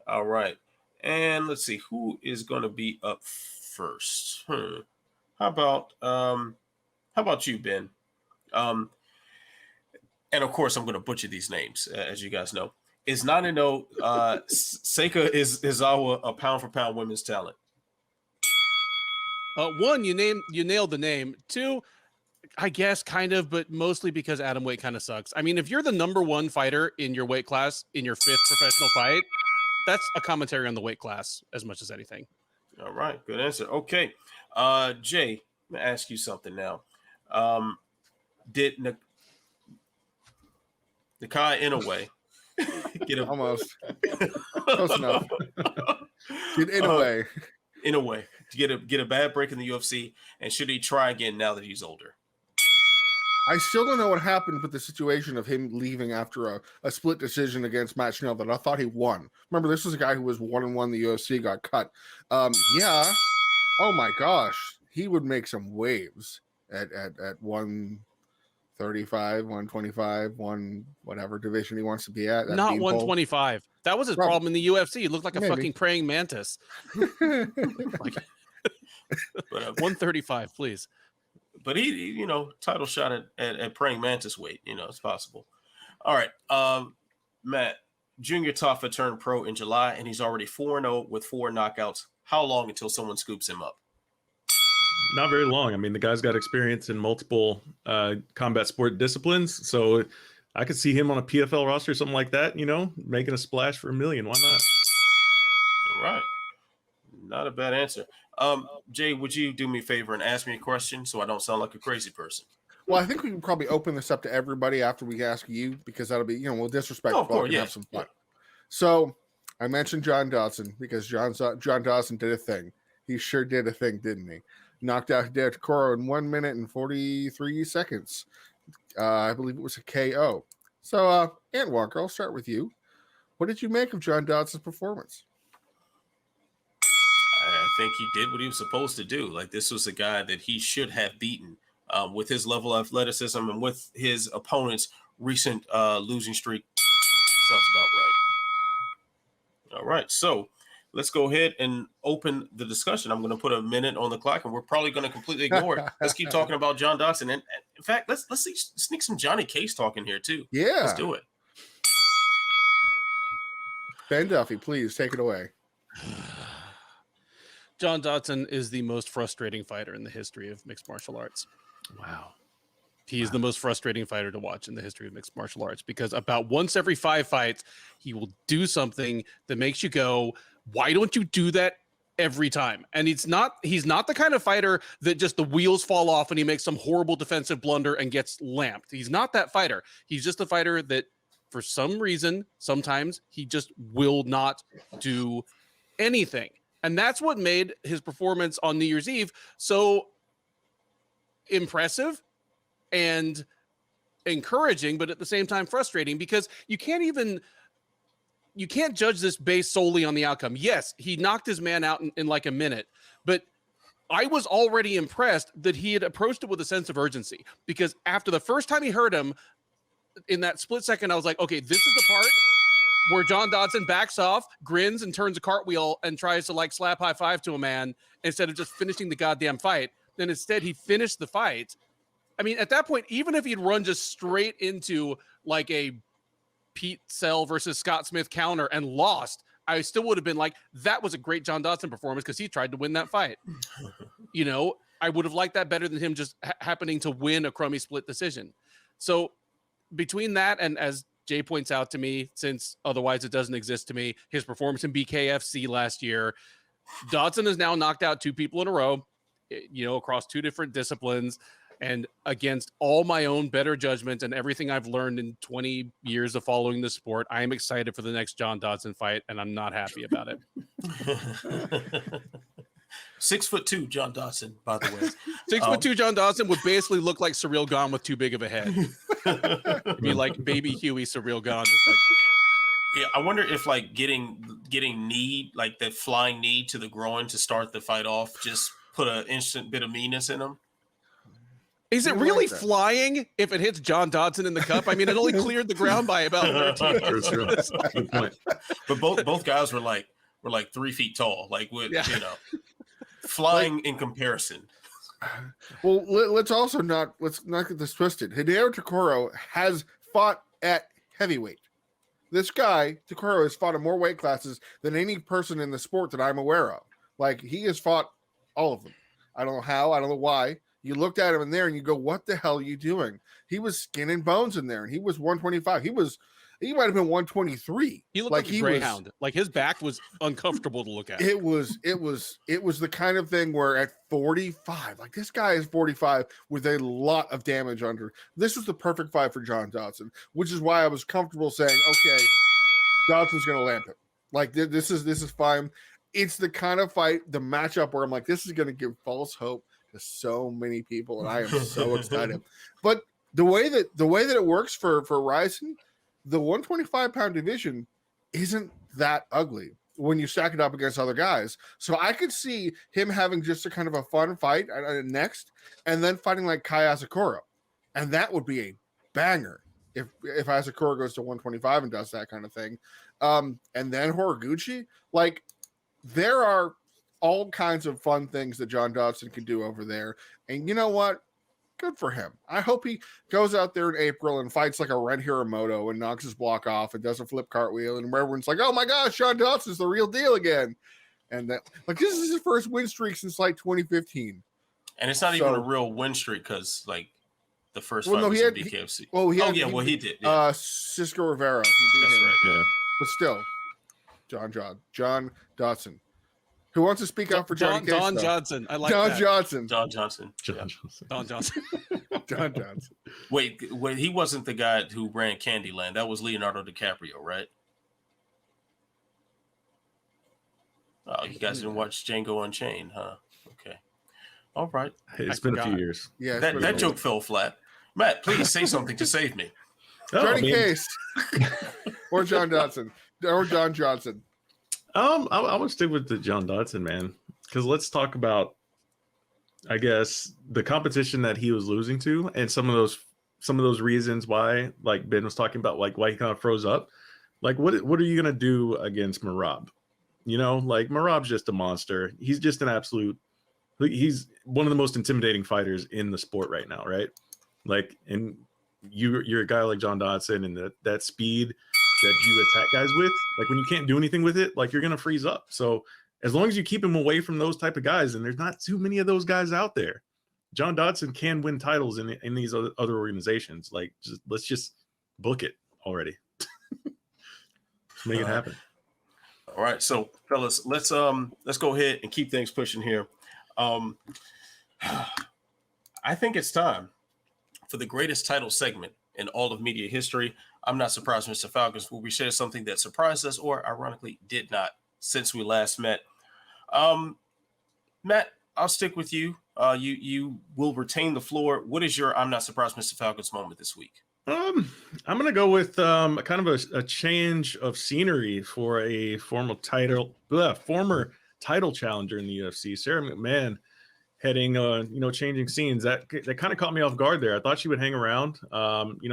All right. And let's see who is gonna be up first. How about you, Ben? And of course, I'm going to butcher these names, as you guys know. Is 9-0 Seika Izawa a pound for pound women's talent? 1, you nailed the name. 2, I guess kind of, but mostly because atom weight kind of sucks. I mean, if you're the number 1 fighter in your weight class in your 5th professional fight, that's a commentary on the weight class as much as anything. All right, good answer. Okay, Jay, I'm going to ask you something now. Did Naoki Inoue get a almost close enough? Did Inoue get a bad break in the UFC, and should he try again now that he's older? I still don't know what happened with the situation of him leaving after a split decision against Matt Schnell that I thought he won. Remember, this was a guy who was 1-1 in the UFC, got cut. Yeah. Oh my gosh, he would make some waves at 135, 125, whatever division he wants to be at. Not 125. That was his problem in the UFC. He looked like a fucking praying mantis. Like, 135, please. But he title shot at praying mantis weight. It's possible. All right. Matt, Junior Tafa turned pro in July, and he's already 4-0 with 4 knockouts. How long until someone scoops him up? Not very long. I mean, the guy's got experience in multiple combat sport disciplines, so I could see him on a PFL roster or something like that, making a splash for $1 million. Why not? All right. Not a bad answer. Jay, would you do me a favor and ask me a question so I don't sound like a crazy person? Well, I think we can probably open this up to everybody after we ask you, because that'll be, we'll disrespect of course, and have some fun. So I mentioned John Dodson because John Dodson did a thing. He sure did a thing, didn't he? Knocked out Hideo Tokoro in 1 minute and 43 seconds. I believe it was a KO. So, Ant Walker, I'll start with you. What did you make of John Dodson's performance? I think he did what he was supposed to do. Like, this was a guy that he should have beaten with his level of athleticism and with his opponent's recent losing streak. Sounds about right. All right, so let's go ahead and open the discussion. I'm going to put a minute on the clock, and we're probably going to completely ignore it. Let's keep talking about John Dodson. And in fact, let's sneak some Johnny Case talk in here too. Yeah, let's do it. Ben Duffy, please take it away. John Dodson is the most frustrating fighter in the history of mixed martial arts. Wow. He is the most frustrating fighter to watch in the history of mixed martial arts, because about once every 5 fights, he will do something that makes you go, why don't you do that every time? And he's not the kind of fighter that just the wheels fall off and he makes some horrible defensive blunder and gets lamped. He's not that fighter. He's just a fighter that for some reason, sometimes he just will not do anything. And that's what made his performance on New Year's Eve so impressive and encouraging, but at the same time frustrating, because you can't judge this based solely on the outcome. Yes, he knocked his man out in like a minute, but I was already impressed that he had approached it with a sense of urgency, because after the first time he heard him, in that split second, I was like, okay, this is the part where John Dodson backs off, grins, and turns a cartwheel and tries to like slap high five to a man instead of just finishing the goddamn fight. Then instead he finished the fight. I mean, at that point, even if he'd run just straight into like a Pete Sell versus Scott Smith counter and lost, I still would have been like, that was a great John Dodson performance because he tried to win that fight. I would have liked that better than him just happening to win a crummy split decision. So between that and, as Jay points out to me, since otherwise it doesn't exist to me, his performance in BKFC last year, Dodson has now knocked out 2 people in a row, across 2 different disciplines. And against all my own better judgment and everything I've learned in 20 years of following the sport, I am excited for the next John Dodson fight, and I'm not happy about it. 6'2" John Dodson, by the way. 6'2" John Dodson would basically look like Surreal Gone with too big of a head. It'd be like Baby Huey Surreal Gone. Just like... Yeah, I wonder if like getting knee, like that flying knee to the groin to start the fight off, just put an instant bit of meanness in him. Is it really flying if it hits John Dodson in the cup? I mean, it only cleared the ground by about 13 inches. Good point. But both guys were like 3 feet tall, flying in comparison. Well, let's not get this twisted. Hideo Tokoro has fought at heavyweight. This guy, Tokoro, has fought in more weight classes than any person in the sport that I'm aware of. Like, he has fought all of them. I don't know how, I don't know why. You looked at him in there and you go, what the hell are you doing? He was skin and bones in there, and he was 125. He might have been 123. He looked like a greyhound. Like, his back was uncomfortable to look at. It was the kind of thing where at 45, like, this guy is 45 with a lot of damage under. This was the perfect fight for John Dodson, which is why I was comfortable saying, okay, Dodson's going to lamp it. Like, this is fine. It's the kind of fight, the matchup where I'm like, this is going to give false hope to so many people, and I am so excited. But the way that it works for Rizin, the 125-pound division isn't that ugly when you stack it up against other guys. So I could see him having just a kind of a fun fight next, and then fighting like Kai Asakura, and that would be a banger if Asakura goes to 125 and does that kind of thing. And then Horiguchi, like, there are all kinds of fun things that John Dodson can do over there. And you know what? Good for him. I hope he goes out there in April and fights like a Ren Hiramoto and knocks his block off and does a flip cartwheel, and everyone's like, oh my gosh, John Dodson's the real deal again. And that, like, this is his first win streak since like 2015. And it's not even a real win streak because like the first fight was in BKFC. He did. Yeah. Cisco Rivera. He beat him. Right. Yeah. But still, John Dodson. Who wants to speak out for Johnny Case? Don Johnson. I like Don that. Johnson. John Johnson. John Johnson. Don Johnson. John Johnson. Wait, he wasn't the guy who ran Candyland. That was Leonardo DiCaprio, right? Oh, you guys didn't watch Django Unchained, huh? Okay. All right. It's been a few years. Yeah, That joke fell flat. Matt, please say something to save me. Johnny Case. Or John Dodson. Or John Johnson. I would stick with the John Dodson, man. Because let's talk about, I guess, the competition that he was losing to, and some of those reasons why, like Ben was talking about, like why he kind of froze up. Like, what are you gonna do against Merab? You know, like Merab's just a monster. He's just an absolute. He's one of the most intimidating fighters in the sport right now, right? Like, and you're a guy like John Dodson, and that speed that you attack guys with, like when you can't do anything with it, like you're gonna freeze up. So as long as you keep him away from those type of guys, and there's not too many of those guys out there, John Dodson can win titles in these other organizations. Like, let's just book it already. Make it happen. All right, so fellas, let's go ahead and keep things pushing here. I think it's time for the greatest title segment in all of media history. I'm not surprised, Mr. Falcons, will we share something that surprised us or ironically did not since we last met. Matt, I'll stick with you. You will retain the floor. What is your I'm not surprised, Mr. Falcons moment this week? I'm gonna go with kind of a change of scenery for a former title challenger in the UFC, Sara McMann, heading changing scenes. That kind of caught me off guard there. I thought she would hang around.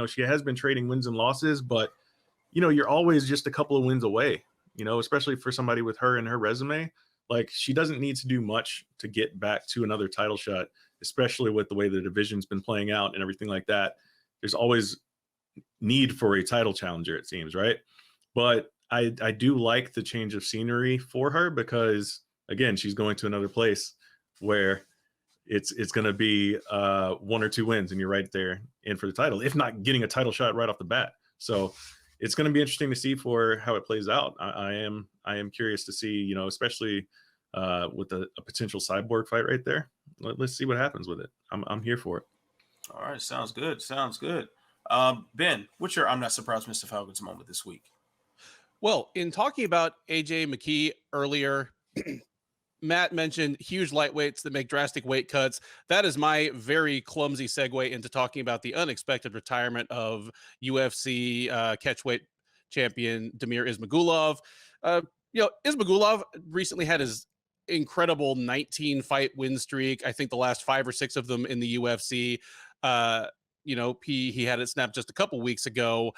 She has been trading wins and losses, but you're always just a couple of wins away, especially for somebody with her and her resume. Like, she doesn't need to do much to get back to another title shot, especially with the way the division's been playing out and everything like that. There's always need for a title challenger, it seems, right? But I do like the change of scenery for her because, again, she's going to another place where it's going to be 1 or 2 wins and you're right there in for the title, if not getting a title shot right off the bat. So it's going to be interesting to see for how it plays out. I am curious to see, especially with a potential Cyborg fight right there. Let's see what happens with it. I'm here for it. All right, sounds good. Ben, what's your I'm not surprised, Mr. Falcons moment this week? Well, in talking about AJ McKee earlier, Matt mentioned huge lightweights that make drastic weight cuts. That is my very clumsy segue into talking about the unexpected retirement of UFC catchweight champion Damir Ismagulov. Ismagulov recently had his incredible 19-fight win streak. I think the last 5 or 6 of them in the UFC. He had it snapped just a couple weeks ago.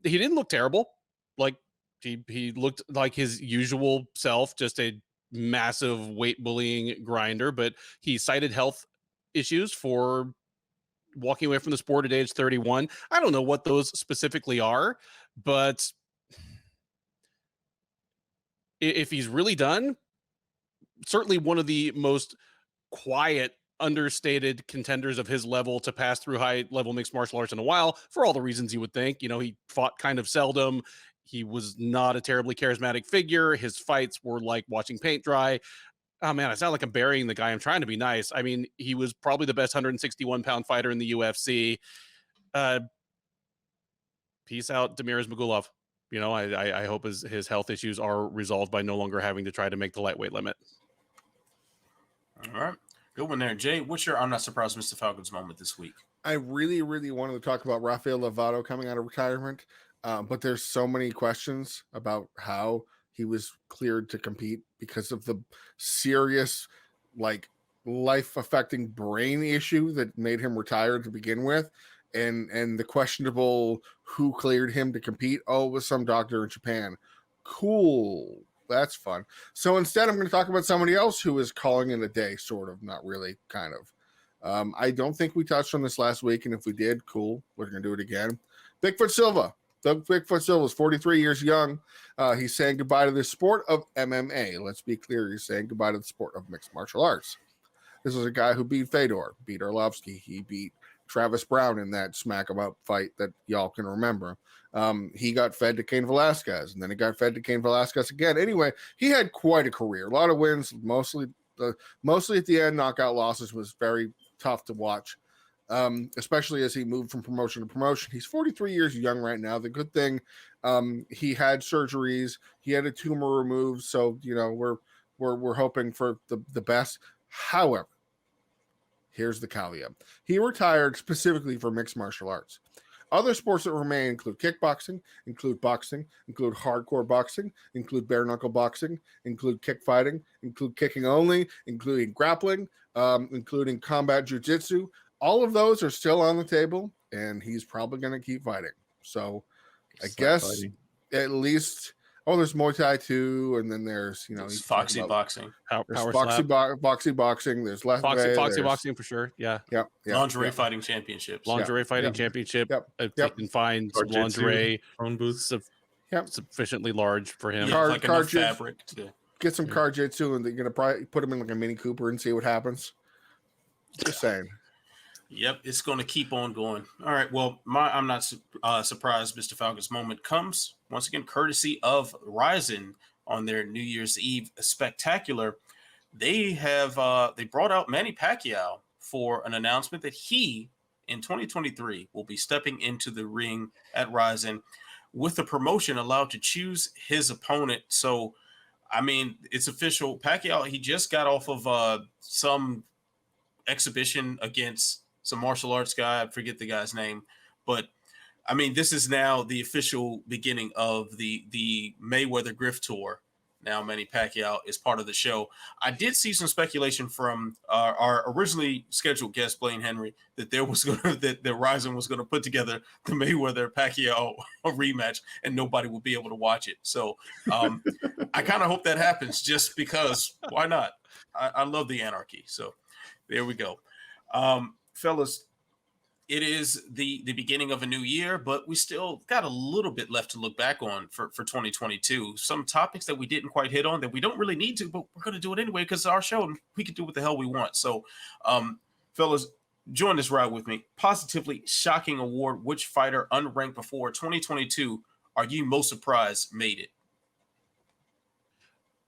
He didn't look terrible. Like, he looked like his usual self, just a massive weight bullying grinder, but he cited health issues for walking away from the sport at age 31. I don't know what those specifically are, but if he's really done, certainly one of the most quiet, understated contenders of his level to pass through high level mixed martial arts in a while, for all the reasons you would think. He fought kind of seldom. He was not a terribly charismatic figure. His fights were like watching paint dry. Oh man, I sound like I'm burying the guy. I'm trying to be nice. I mean, he was probably the best 161-pound fighter in the UFC. Peace out, Damir Ismagulov. I hope his health issues are resolved by no longer having to try to make the lightweight limit. All right. Good one there. Jay, what's your I'm not surprised, Mr. Falcons moment this week? I really, really wanted to talk about Rafael Lovato coming out of retirement, but there's so many questions about how he was cleared to compete because of the serious, life-affecting brain issue that made him retire to begin with, and the questionable who cleared him to compete. Oh, it was some doctor in Japan. Cool. That's fun. So instead, I'm going to talk about somebody else who is calling it a day, sort of, not really, kind of. I don't think we touched on this last week, and if we did, cool. We're going to do it again. Bigfoot Silva. Bigfoot Silva is 43 years young. He's saying goodbye to the sport of MMA. Let's be clear. He's saying goodbye to the sport of mixed martial arts. This is a guy who beat Fedor, beat Arlovsky. He beat Travis Brown in that smack about fight that y'all can remember. He got fed to Cain Velasquez, and then he got fed to Cain Velasquez again. Anyway, he had quite a career. A lot of wins, mostly at the end. Knockout losses was very tough to watch, especially as he moved from promotion to promotion. He's 43 years young right now. The good thing, he had surgeries. He had a tumor removed, so we're hoping for the best. However, here's the caveat. He retired specifically for mixed martial arts. Other sports that remain include kickboxing, include boxing, include hardcore boxing, include bare knuckle boxing, include kick fighting, include kicking only, including grappling, including combat jiu-jitsu. All of those are still on the table, and he's probably going to keep fighting. So I guess fighting. At least... Oh, there's Muay Thai too, and then there's Foxy boxing. There's Foxy boxing. There's Foxy boxing for sure. Yeah. Lingerie fighting championships. Lingerie fighting championship. If you can find some lingerie phone booths sufficiently large for him. Yeah, like enough fabric to get some car jitsu, and you're gonna probably put him in like a Mini Cooper and see what happens. Just saying. Yep, it's going to keep on going. All right, well, I'm not surprised Mr. Falcon's moment comes, once again, courtesy of Rizin on their New Year's Eve spectacular. They brought out Manny Pacquiao for an announcement that he, in 2023, will be stepping into the ring at Rizin with the promotion allowed to choose his opponent. So, I mean, it's official. Pacquiao, he just got off of some exhibition against some martial arts guy. I forget the guy's name, but I mean, this is now the official beginning of the Mayweather Griff Tour. Now Manny Pacquiao is part of the show. I did see some speculation from our originally scheduled guest Blaine Henry that that Rizin was going to put together the Mayweather Pacquiao rematch and nobody will be able to watch it. So I kind of hope that happens just because why not? I love the anarchy. So there we go. Fellas, it is the beginning of a new year, but we still got a little bit left to look back on for 2022. Some topics that we didn't quite hit on that we don't really need to, but we're going to do it anyway because it's our show and we can do what the hell we want. So, fellas, join this ride with me. Positively shocking award. Which fighter unranked before 2022 are you most surprised made it?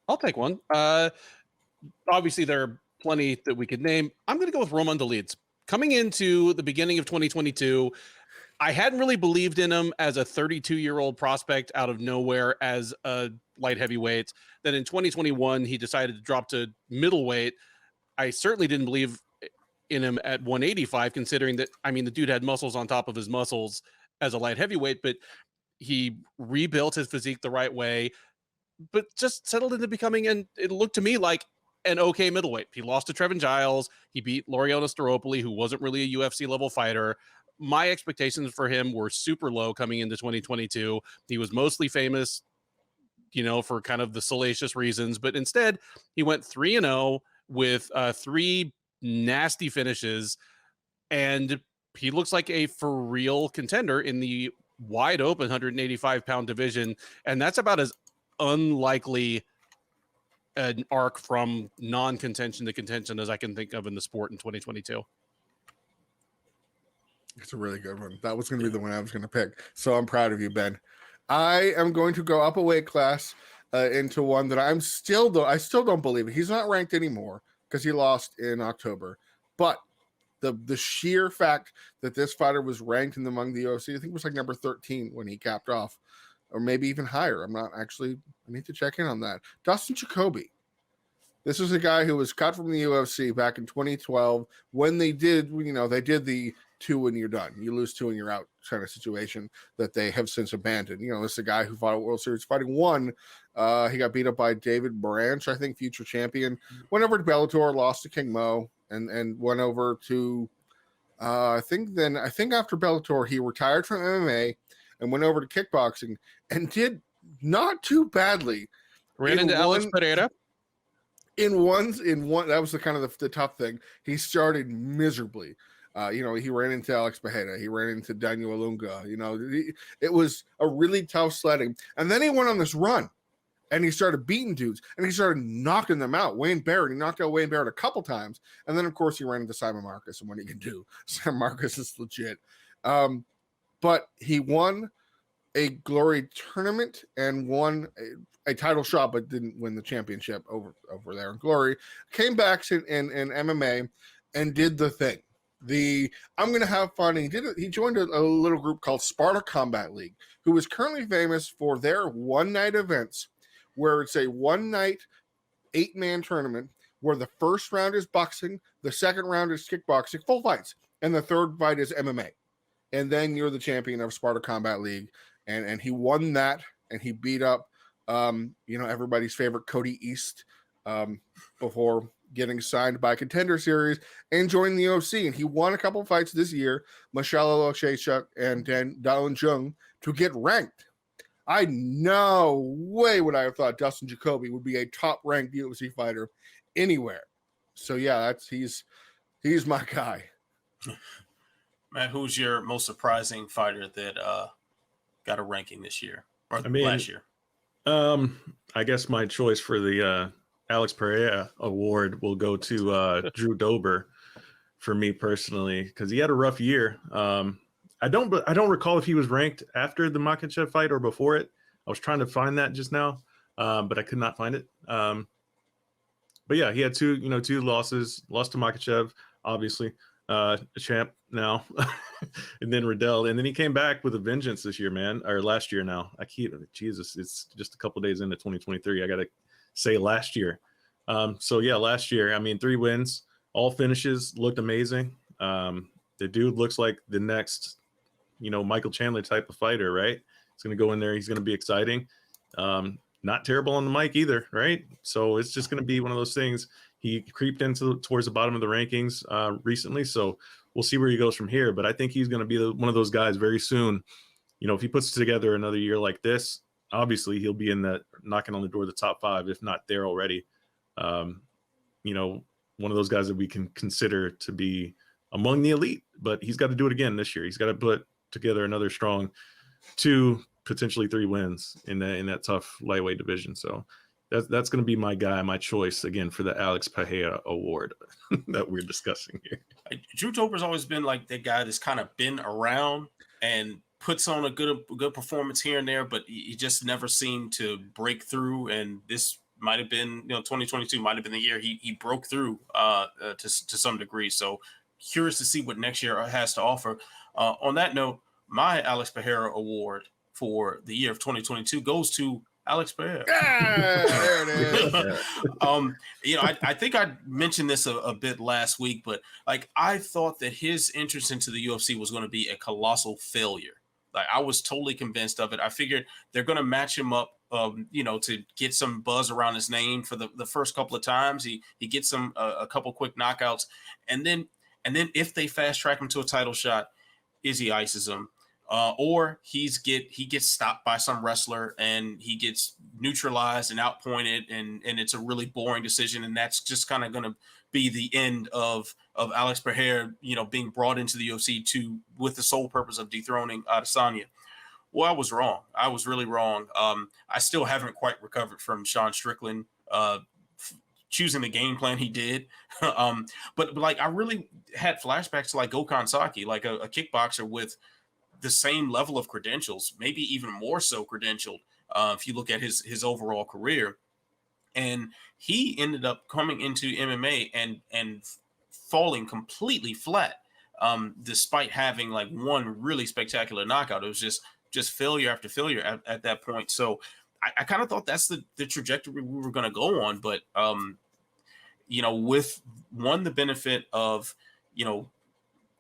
I'll take one. Obviously, there are plenty that we could name. I'm going to go with Roman Dolidze. Coming into the beginning of 2022, I hadn't really believed in him as a 32-year-old prospect out of nowhere as a light heavyweight. Then in 2021, he decided to drop to middleweight. I certainly didn't believe in him at 185, considering that, I mean, the dude had muscles on top of his muscles as a light heavyweight, but he rebuilt his physique the right way, but just settled into becoming, and it looked to me like an okay middleweight. He lost to Trevin Giles. He beat Laureano Staropoli, who wasn't really a UFC level fighter. My expectations for him were super low coming into 2022. He was mostly famous, for kind of the salacious reasons, but instead he went 3-0 with 3 nasty finishes, and he looks like a for real contender in the wide open 185-pound division, and that's about as unlikely an arc from non-contention to contention as I can think of in the sport in 2022. It's a really good one. That was going to be the one I was going to pick. So I'm proud of you, Ben. I am going to go up a weight class into one that I still don't believe it. He's not ranked anymore because he lost in October. But the sheer fact that this fighter was ranked among the UFC, I think it was like number 13 when he capped off, or maybe even higher. I need to check in on that. Dustin Jacoby. This is a guy who was cut from the UFC back in 2012 when they did the 2 when you're done. You lose 2 and you're out kind of situation that they have since abandoned. This is a guy who fought a World Series fighting 1. He got beat up by David Branch, I think, future champion. Went over to Bellator, lost to King Mo, and went over to I think after Bellator he retired from MMA and went over to kickboxing and did not too badly. Ran into Alex Pereira. In one, that was the kind of the tough thing. He started miserably. He ran into Alex Pereira. He ran into Daniel Ilunga. It was a really tough sledding. And then he went on this run. and he started beating dudes, and he started knocking them out. Wayne Barrett, he knocked out Wayne Barrett a couple times, and then of course he ran into Simon Marcus, and what he can do. Simon Marcus is legit. But he won a Glory tournament and won a title shot, but didn't win the championship over there in Glory. Came back in MMA and did the thing. I'm going to have fun. And he joined a little group called Sparta Combat League, who is currently famous for their one-night events, where it's a one-night 8-man tournament where the first round is boxing, the second round is kickboxing, full fights, and the third fight is MMA. And then you're the champion of Sparta Combat League. And he won that, and he beat up, everybody's favorite Cody East before getting signed by Contender Series and joining the UFC. And he won a couple fights this year, Michelle Oshechuk and Dan Dallin Jung, to get ranked. I no way would I have thought Dustin Jacoby would be a top-ranked UFC fighter anywhere. So yeah, he's my guy. Matt, who's your most surprising fighter that got a ranking this year or last year? I guess my choice for the Alex Pereira award will go to Drew Dober for me personally, because he had a rough year. I don't recall if he was ranked after the Makhachev fight or before it. I was trying to find that just now, but I could not find it. But yeah, he had two losses. Lost to Makhachev, obviously, a champ now, and then Riddell, and then he came back with a vengeance this year, man, or last year. Now Jesus, it's just a couple days into 2023. I gotta say last year. So yeah, last year, 3 wins, all finishes, looked amazing. The dude looks like the next, Michael Chandler type of fighter, right? He's going to go in there. He's going to be exciting. Not terrible on the mic either, right? So it's just going to be one of those things. He creeped towards the bottom of the rankings recently, so we'll see where he goes from here. But I think he's going to be one of those guys very soon. If he puts together another year like this, obviously he'll be in that, knocking on the door of the top 5, if not there already. One of those guys that we can consider to be among the elite, but he's got to do it again this year. He's got to put together another strong 2, potentially 3 wins in that tough lightweight division. So that's going to be my guy, my choice again for the Alex Pereira award that we're discussing here. Drew Dober's always been like the guy that's kind of been around and puts on a good performance here and there, but he just never seemed to break through. And this might have been, 2022 might have been the year he broke through to some degree. So curious to see what next year has to offer. On that note, my Alex Pereira award for the year of 2022 goes to Alex Pereira. Yeah, there it is. I think I mentioned this a bit last week, but like I thought that his entrance into the UFC was going to be a colossal failure. Like I was totally convinced of it. I figured they're going to match him up, to get some buzz around his name for the first couple of times. He gets a couple quick knockouts, and then if they fast track him to a title shot, Izzy ices him. Or he gets stopped by some wrestler and he gets neutralized and outpointed, and it's a really boring decision, and that's just kind of going to be the end of Alex Pereira, being brought into the UFC with the sole purpose of dethroning Adesanya. Well, I was wrong. I was really wrong. I still haven't quite recovered from Sean Strickland choosing the game plan he did. But like I really had flashbacks to like Gokhan Saki, like a kickboxer with the same level of credentials, maybe even more so credentialed, if you look at his overall career. And he ended up coming into MMA and falling completely flat, despite having like one really spectacular knockout. It was just failure after failure at that point. So I kind of thought that's the trajectory we were going to go on. But, with the benefit of,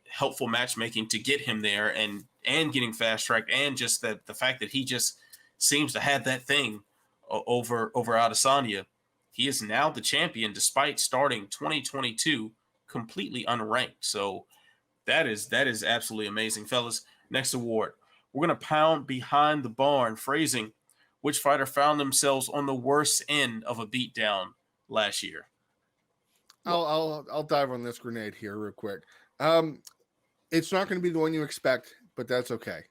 helpful matchmaking to get him there and getting fast tracked, and just that the fact that he just seems to have that thing over Adesanya. He is now the champion despite starting 2022 completely unranked. So that is absolutely amazing, fellas. Next award, we're going to pound behind the barn. Phrasing, which fighter found themselves on the worst end of a beatdown last year? I'll dive on this grenade here real quick. It's not going to be the one you expect, but that's okay.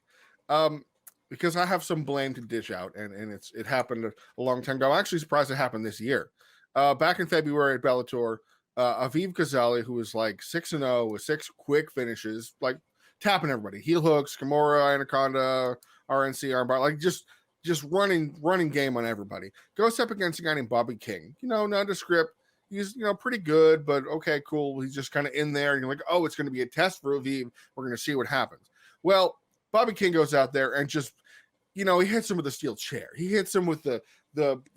because I have some blame to dish out, and it happened a long time ago. I'm actually surprised it happened this year. Back in February at Bellator, Aviv Ghazali, who was like 6-0 with 6 quick finishes, like tapping everybody, heel hooks, Kimura, Anaconda, RNC, armbar, like just running game on everybody. Goes up against a guy named Bobby King. Nondescript. He's pretty good, but okay, cool. He's just kind of in there. And you're like, oh, it's going to be a test for Aviv. We're going to see what happens. Well, Bobby King goes out there and just, he hits him with a steel chair. He hits him with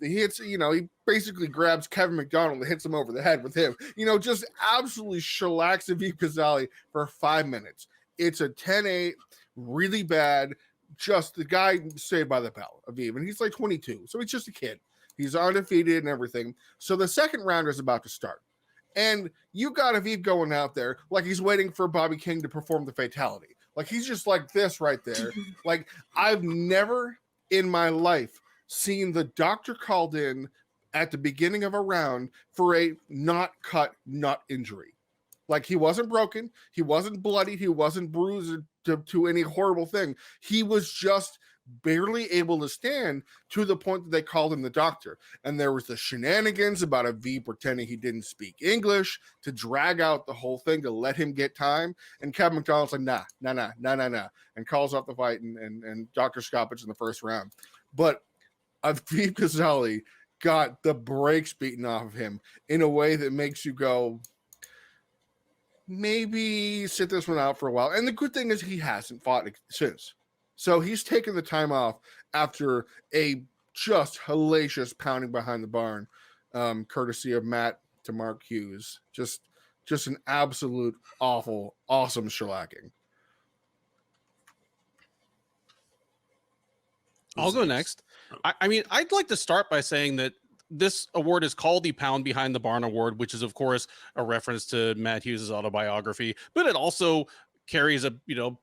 he basically grabs Kevin McDonald and hits him over the head with him. Just absolutely shellacks Aviv Ghazali for 5 minutes. It's a 10-8, really bad. Just the guy saved by the bell, Aviv, and he's like 22, so he's just a kid. He's undefeated and everything. So the second round is about to start. And you got Aviv going out there like he's waiting for Bobby King to perform the fatality. Like he's just like this right there. Like I've never in my life seen the doctor called in at the beginning of a round for a not cut nut injury. Like he wasn't broken. He wasn't bloodied. He wasn't bruised to any horrible thing. He was just barely able to stand to the point that they called him the doctor. And there was the shenanigans about Aviv pretending he didn't speak English to drag out the whole thing to let him get time. And Kevin McDonald's like, nah, and calls off the fight and Dr. stoppage in the first round. But Aviv Ghazali got the brakes beaten off of him in a way that makes you go, maybe sit this one out for a while. And the good thing is he hasn't fought since. So he's taken the time off after a just hellacious pounding behind the barn, courtesy of Matt to Mark Hughes. Just an absolute awful, awesome shellacking. I'll go next. I mean, I'd like to start by saying that this award is called the Pound Behind the Barn Award, which is, of course, a reference to Matt Hughes' autobiography, but it also carries a,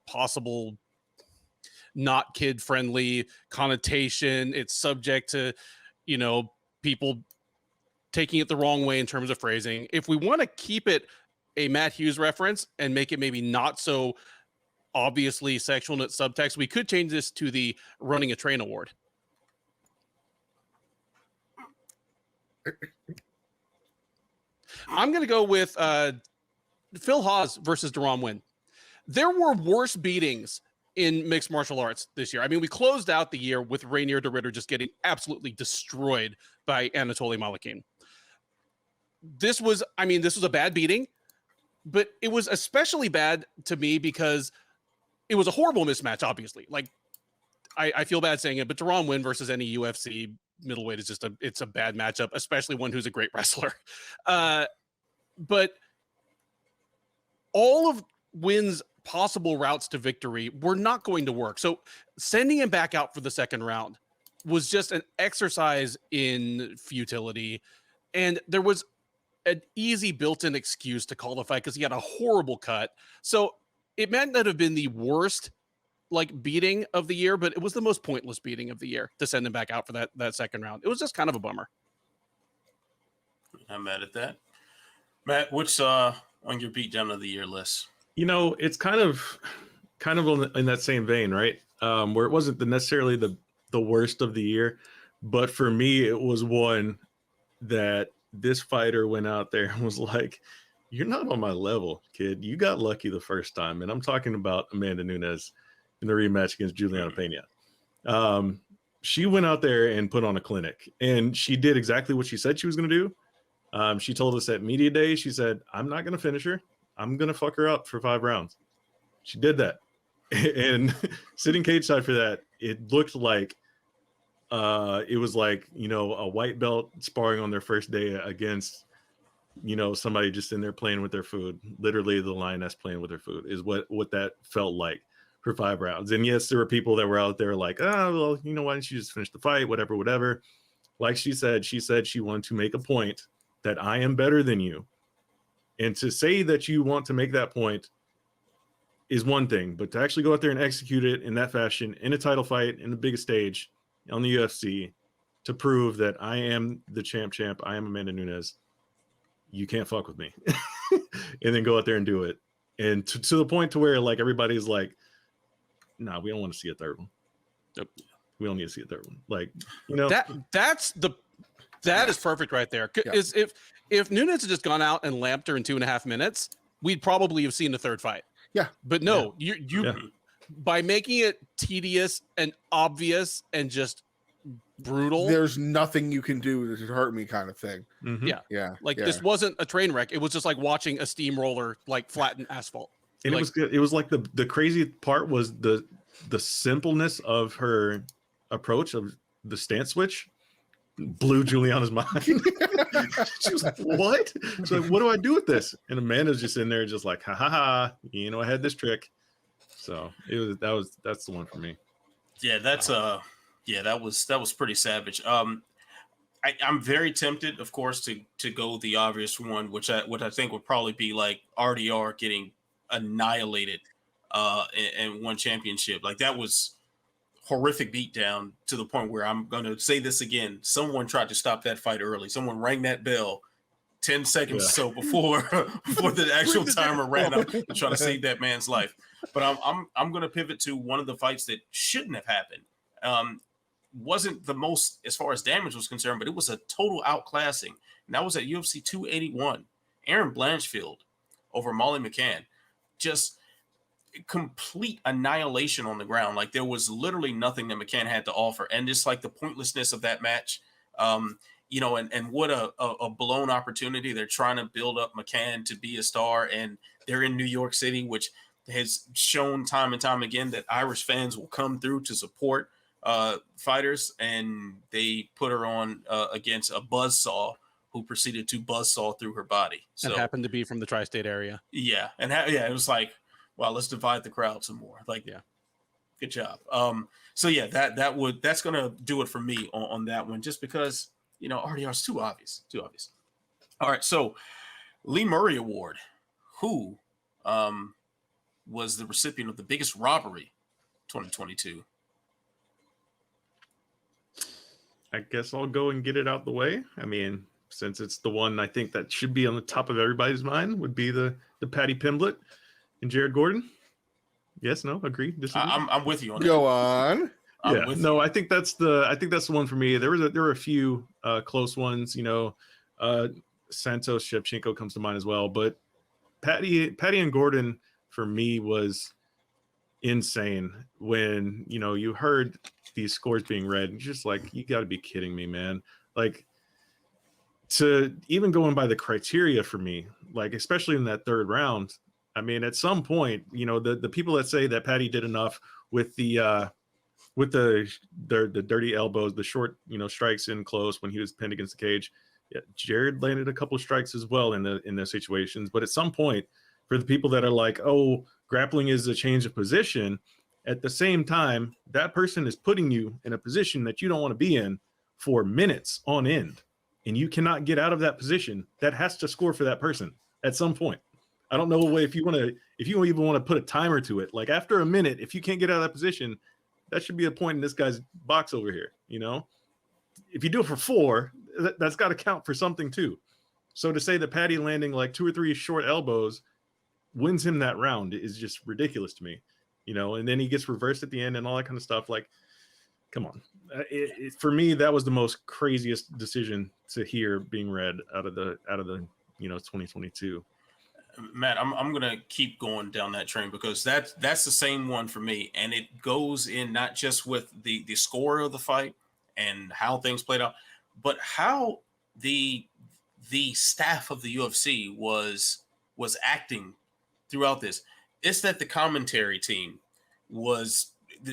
possible not kid-friendly connotation. It's subject to, people taking it the wrong way in terms of phrasing. If we want to keep it a Matt Hughes reference and make it maybe not so obviously sexual in its subtext, we could change this to the Running a Train Award. I'm going to go with Phil Hawes versus Deron Winn. There were worse beatings in mixed martial arts this year. I mean, we closed out the year with Rainier de Ritter just getting absolutely destroyed by Anatoly Malakin. This was a bad beating, but it was especially bad to me because it was a horrible mismatch, obviously. Like, I feel bad saying it, but Deron Winn versus any UFC middleweight is it's a bad matchup, especially one who's a great wrestler. But all of Wynn's possible routes to victory were not going to work. So sending him back out for the second round was just an exercise in futility. And there was an easy built-in excuse to call the fight because he had a horrible cut. So it might not have been the worst beating of the year, but it was the most pointless beating of the year to send him back out for that second round. It was just kind of a bummer. I'm mad at that. Matt, what's on your beatdown of the year list? It's kind of in that same vein, right? Where it wasn't necessarily the worst of the year, but for me, it was one that this fighter went out there and was like, "You're not on my level, kid. You got lucky the first time." And I'm talking about Amanda Nunes in the rematch against Juliana Pena. She went out there and put on a clinic, and she did exactly what she said she was going to do. She told us at media day, she said, "I'm not going to finish her. I'm going to fuck her up for 5 rounds." She did that. And sitting cage side for that, it looked like it was like, a white belt sparring on their first day against, somebody just in there playing with their food. Literally the lioness playing with their food is what that felt like for 5 rounds. And yes, there were people that were out there like, oh, well, why didn't you just finish the fight? Whatever. Like she said she wanted to make a point that I am better than you. And to say that you want to make that point is one thing, but to actually go out there and execute it in that fashion, in a title fight, in the biggest stage on the UFC, to prove that I am the champ, I am Amanda Nunes, you can't fuck with me. And then go out there and do it. And to the point to where everybody's like, nah, we don't want to see a third one. Yep. We don't need to see a third one. Like, that is perfect right there. Yeah. Is if Nunes had just gone out and lamped her in 2.5 minutes, we'd probably have seen the third fight. Yeah. But no, you by making it tedious and obvious and just brutal. There's nothing you can do to hurt me, kind of thing. Mm-hmm. Yeah. Like this wasn't a train wreck. It was just like watching a steamroller like flatten asphalt. And like, it was like the crazy part was the simpleness of her approach of the stance switch blew Juliana's mind. She was like, what? She's like, what do I do with this? And Amanda's just in there just like, ha ha ha, I had this trick. So that's the one for me. Yeah, that was pretty savage. I'm very tempted, of course, to go the obvious one, which I think would probably be like RDR getting annihilated in One Championship. Like that was horrific beatdown to the point where I'm going to say this again. Someone tried to stop that fight early. Someone rang that bell 10 seconds or so before the actual timer ran up to try to save that man's life. But I'm going to pivot to one of the fights that shouldn't have happened. Wasn't the most as far as damage was concerned, but it was a total outclassing. And that was at UFC 281. Aaron Blanchfield over Molly McCann. Just complete annihilation on the ground. Like there was literally nothing that McCann had to offer. And just like the pointlessness of that match, and what a blown opportunity. They're trying to build up McCann to be a star, and they're in New York City, which has shown time and time again that Irish fans will come through to support fighters, and they put her on against a buzzsaw who proceeded to buzzsaw through her body. So and happened to be from the tri-state area. Yeah. And it was like, wow, let's divide the crowd some more. Like, yeah, good job. So yeah, that's going to do it for me on that one, just because, RDR is too obvious. All right. So Lee Murray Award, who was the recipient of the biggest robbery 2022. I guess I'll go and get it out the way. I mean, since it's the one I think that should be on the top of everybody's mind, would be the Paddy Pimblett and Jared Gordon. Yes, no, agree, disagree? I'm with you on that. Go on. I think that's the one for me. There were a few close ones. Santos Shevchenko comes to mind as well, but Paddy and Gordon for me was insane when you heard these scores being read. You're just like, you got to be kidding me, man. Like, to even going by the criteria for me, like especially in that third round, I mean, at some point, the people that say that Paddy did enough with the dirty elbows, the short strikes in close when he was pinned against the cage. Yeah, Jared landed a couple of strikes as well in those situations. But at some point, for the people that are like, oh, grappling is a change of position, at the same time, that person is putting you in a position that you don't want to be in for minutes on end, and you cannot get out of that position. That has to score for that person at some point. I don't know if you even want to put a timer to it. Like after a minute, if you can't get out of that position, that should be a point in this guy's box over here. If you do it for 4, that's got to count for something too. So to say that Paddy landing like 2 or 3 short elbows wins him that round is just ridiculous to me. And then he gets reversed at the end and all that kind of stuff. Like, come on. For me, that was the most craziest decision to hear being read out of the 2022. Matt, I'm gonna keep going down that train because that's the same one for me, and it goes in not just with the score of the fight and how things played out, but how the staff of the UFC was acting throughout this. It's that the commentary team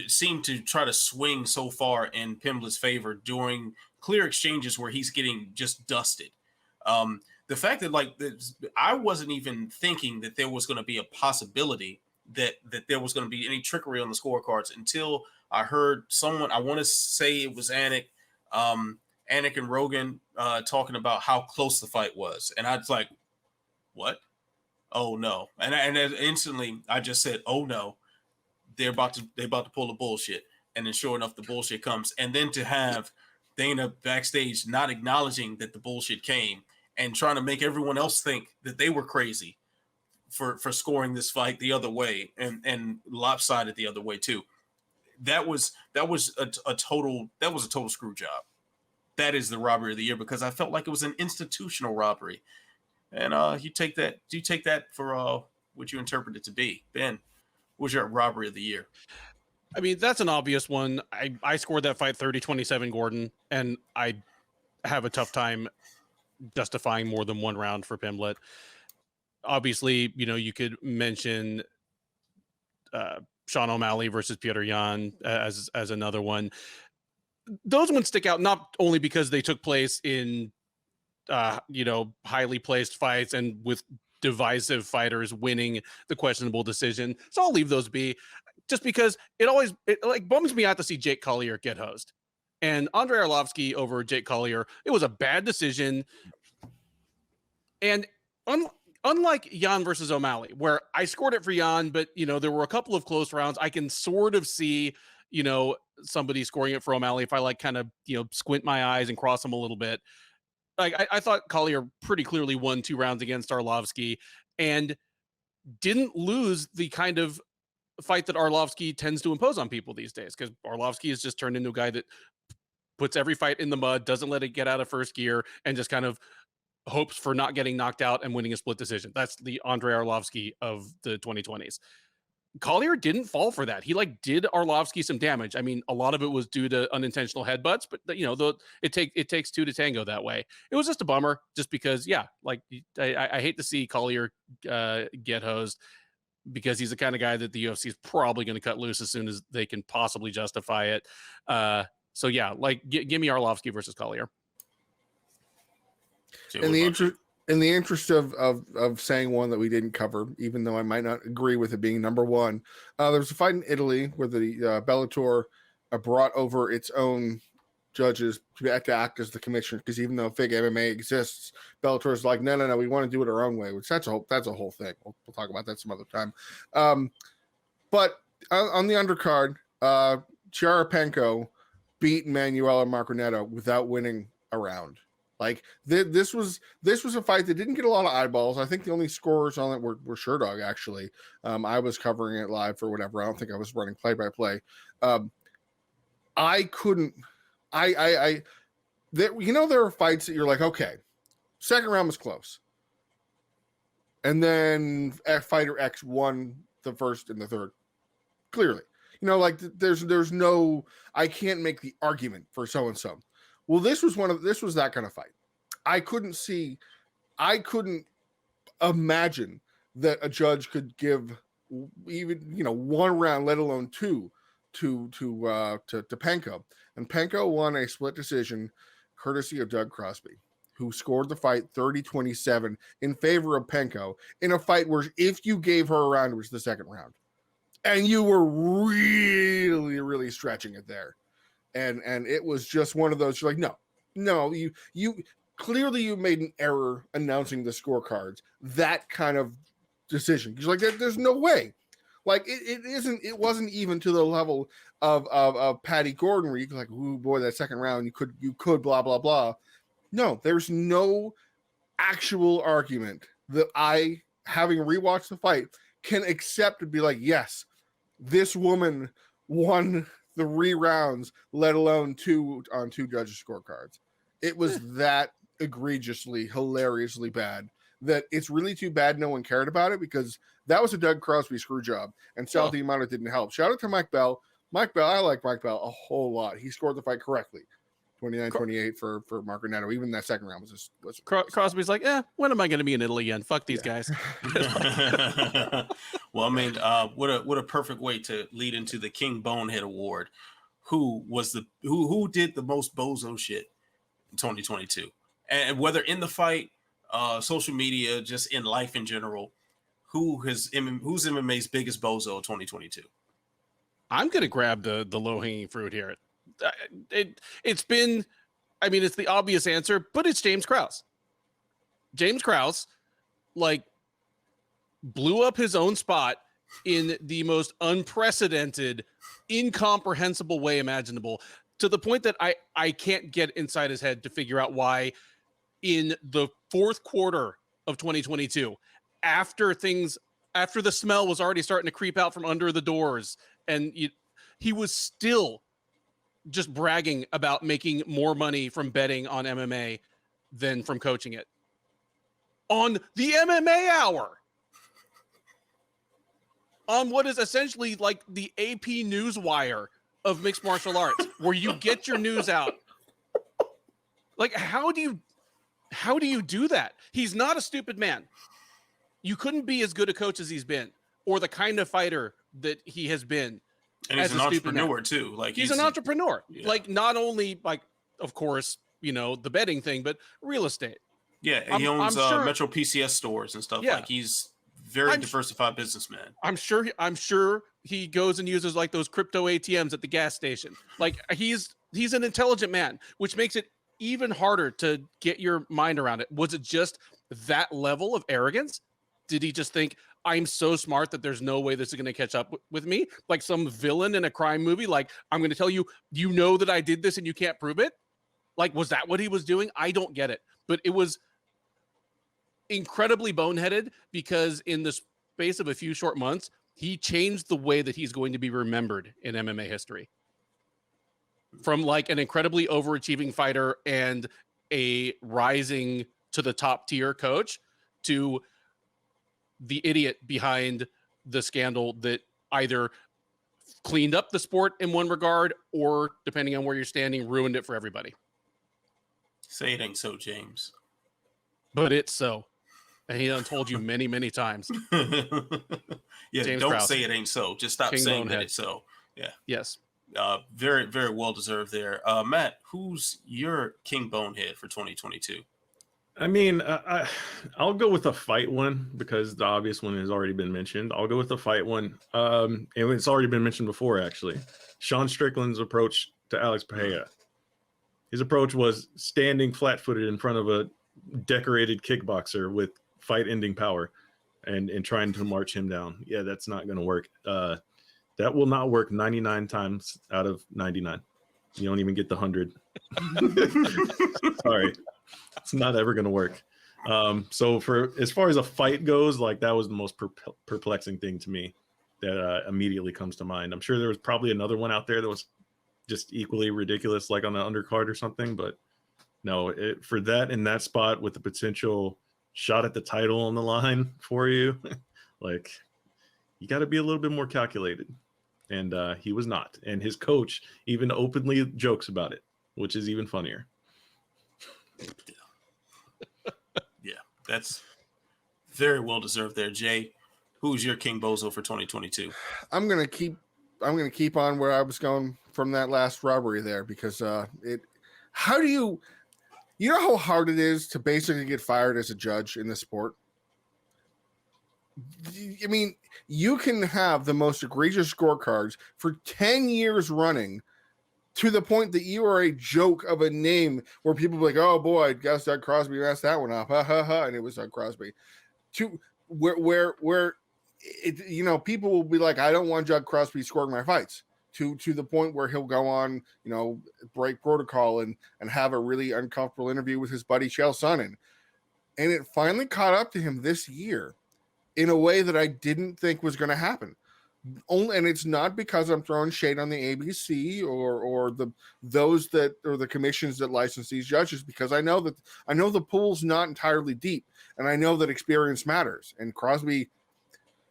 seemed to try to swing so far in Pimblett's favor during clear exchanges where he's getting just dusted. The fact that I wasn't even thinking that there was going to be a possibility that there was going to be any trickery on the scorecards until I heard someone, I want to say it was Anik and Rogan talking about how close the fight was. And I was like, what? Oh no. And instantly I just said, oh no, they're about to pull the bullshit. And then sure enough, the bullshit comes. And then to have Dana backstage not acknowledging that the bullshit came and trying to make everyone else think that they were crazy for scoring this fight the other way and lopsided the other way too. that was a total screw job. That is the robbery of the year, because I felt like it was an institutional robbery. And you take that for what you interpret it to be. Ben, what was your robbery of the year? I mean, that's an obvious one. I scored that fight 30-27 Gordon, and I have a tough time justifying more than one round for Pimblett. Obviously, you could mention Sean O'Malley versus Petr Yan as another one. Those ones stick out not only because they took place in highly placed fights and with divisive fighters winning the questionable decision. So I'll leave those be, just because it like bums me out to see Jake Collier get hosed. And Andrei Arlovsky over Jake Collier, it was a bad decision. And unlike Yan versus O'Malley, where I scored it for Yan, but there were a couple of close rounds, I can sort of see somebody scoring it for O'Malley if I kind of squint my eyes and cross them a little bit. Like I thought Collier pretty clearly won 2 rounds against Arlovsky and didn't lose the kind of fight that Arlovsky tends to impose on people these days, because Arlovsky has just turned into a guy that puts every fight in the mud, doesn't let it get out of first gear, and just kind of hopes for not getting knocked out and winning a split decision. That's the Andrei Arlovsky of the 2020s. Collier didn't fall for that. He did Arlovsky some damage. I mean, a lot of it was due to unintentional headbutts, but it takes 2 to tango that way. It was just a bummer, just because, I hate to see Collier get hosed, because he's the kind of guy that the UFC is probably going to cut loose as soon as they can possibly justify it. So yeah, give me Arlovsky versus Collier. In the interest of saying one that we didn't cover, even though I might not agree with it being number one, there was a fight in Italy where the Bellator brought over its own judges to act as the commissioner, because even though Fig MMA exists, Bellator is like, no, we want to do it our own way, which that's a whole thing. We'll talk about that some other time. But on the undercard, Chiarapenko beat Manuela Marconetto without winning a round. This was a fight that didn't get a lot of eyeballs. I think the only scorers on it were Sherdog, actually. I was covering it live for whatever. I don't think I was running play-by-play. There are fights that you're like, okay, second round was close, and then fighter X won the first and the third clearly. There's no, I can't make the argument for so and so. Well, this was that kind of fight. I couldn't imagine that a judge could give even one round, let alone 2, to Penko. And Penko won a split decision courtesy of Doug Crosby, who scored the fight 30-27 in favor of Penko in a fight where if you gave her a round, it was the second round. And you were really, really stretching it there. And it was just one of those, you're like, no, you clearly you made an error announcing the scorecards, that kind of decision. You're like, there's no way. It wasn't even to the level of Patty Gordon where you're like, ooh boy, that second round you could blah blah blah. No, there's no actual argument that I, having rewatched the fight, can accept to be like, yes, this woman won 3 rounds, let alone 2 on 2 judges' scorecards. It was that egregiously, hilariously bad that it's really too bad no one cared about it, because that was a Doug Crosby screw job, and Sal Diamano didn't help. Shout out to Mike Bell. I like Mike Bell a whole lot. He scored the fight correctly. 29-28 for Marconetto. Even that second round was Crosby's like, when am I going to be in Italy again? Fuck these guys. Well, I mean, what a perfect way to lead into the King Bonehead Award. Who did the most bozo shit in 2022? And whether in the fight, social media, just in life in general, who's MMA's biggest bozo of 2022? I'm going to grab the low-hanging fruit here. It's been, I mean, it's the obvious answer, but it's James Krause. James Krause, blew up his own spot in the most unprecedented, incomprehensible way imaginable, to the point that I can't get inside his head to figure out why in the fourth quarter of 2022, after the smell was already starting to creep out from under the doors, and he was still just bragging about making more money from betting on MMA than from coaching it. On the MMA Hour. On what is essentially like the AP Newswire of mixed martial arts, where you get your news out. Like, how do you do that? He's not a stupid man. You couldn't be as good a coach as he's been, or the kind of fighter that he has been. And he's an entrepreneur too. Like he's an entrepreneur. Yeah. Like, not only like, of course, you know, the betting thing, but real estate. Yeah, he owns Metro PCS stores and stuff. Yeah. Like, he's very diversified businessman. I'm sure he goes and uses like those crypto ATMs at the gas station. Like, he's an intelligent man, which makes it even harder to get your mind around it. Was it just that level of arrogance? Did he just think, I'm so smart that there's no way this is going to catch up with me? Like some villain in a crime movie, like, I'm going to tell you, you know that I did this and you can't prove it? Like, was that what he was doing? I don't get it. But it was incredibly boneheaded, because in the space of a few short months, he changed the way that he's going to be remembered in MMA history. From like an incredibly overachieving fighter and a rising to the top tier coach to the idiot behind the scandal that either cleaned up the sport in one regard, or, depending on where you're standing, ruined it for everybody. Say it ain't so, James. But it's so. And he done told you many, many times. Yeah, James don't Krause. say it ain't so. Just stop King saying Bonehead. that it's so. Yeah. Yes. Very, very well deserved there. Matt, who's your King Bonehead for 2022? I mean, I'll go with the fight one, because the obvious one has already been mentioned. I'll go with the fight one. And it's already been mentioned before, actually. Sean Strickland's approach to Alex Pereira. His approach was standing flat-footed in front of a decorated kickboxer with fight-ending power and trying to march him down. Yeah, that's not going to work. That will not work 99 times out of 99. You don't even get the 100. Sorry. It's not ever going to work. So for as far as a fight goes, like, that was the most perplexing thing to me that immediately comes to mind. I'm sure there was probably another one out there that was just equally ridiculous, like on the undercard or something, but no, for that in that spot with the potential shot at the title on the line for you, like, you got to be a little bit more calculated. And he was not. And his coach even openly jokes about it, which is even funnier. Yeah, that's very well deserved there. Jay, who's your King Bozo for 2022? I'm gonna keep on where I was going from that last robbery there, because how do you know how hard it is to basically get fired as a judge in this sport? I mean, you can have the most egregious scorecards for 10 years running, to the point that you are a joke of a name where people be like, oh boy, I guess Doug Crosby messed that one up. Ha ha ha. And it was Doug Crosby. To where it, you know, people will be like, I don't want Doug Crosby scoring my fights, to the point where he'll go on, you know, break protocol and have a really uncomfortable interview with his buddy Chael Sonnen. And it finally caught up to him this year in a way that I didn't think was going to happen. And it's not because I'm throwing shade on the ABC or the commissions that license these judges, because I know the pool's not entirely deep, and I know that experience matters. And Crosby's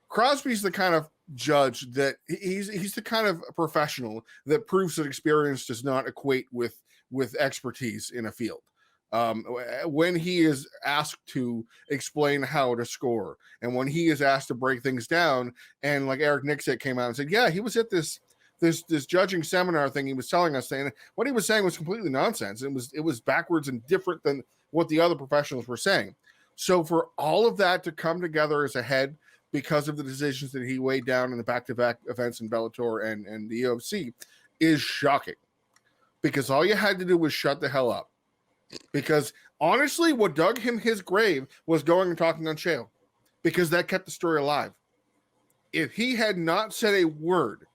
the kind of judge that he's the kind of professional that proves that experience does not equate with expertise in a field. When he is asked to explain how to score, and when he is asked to break things down, and like Eric Nixit came out and said, yeah, he was at this judging seminar thing, he was telling us, saying what he was saying was completely nonsense. It was backwards and different than what the other professionals were saying. So for all of that to come together as a head, because of the decisions that he weighed down in the back-to-back events in Bellator and the UFC, is shocking, because all you had to do was shut the hell up. Because honestly, what dug him his grave was going and talking on Chael, because that kept the story alive. If he had not said a word,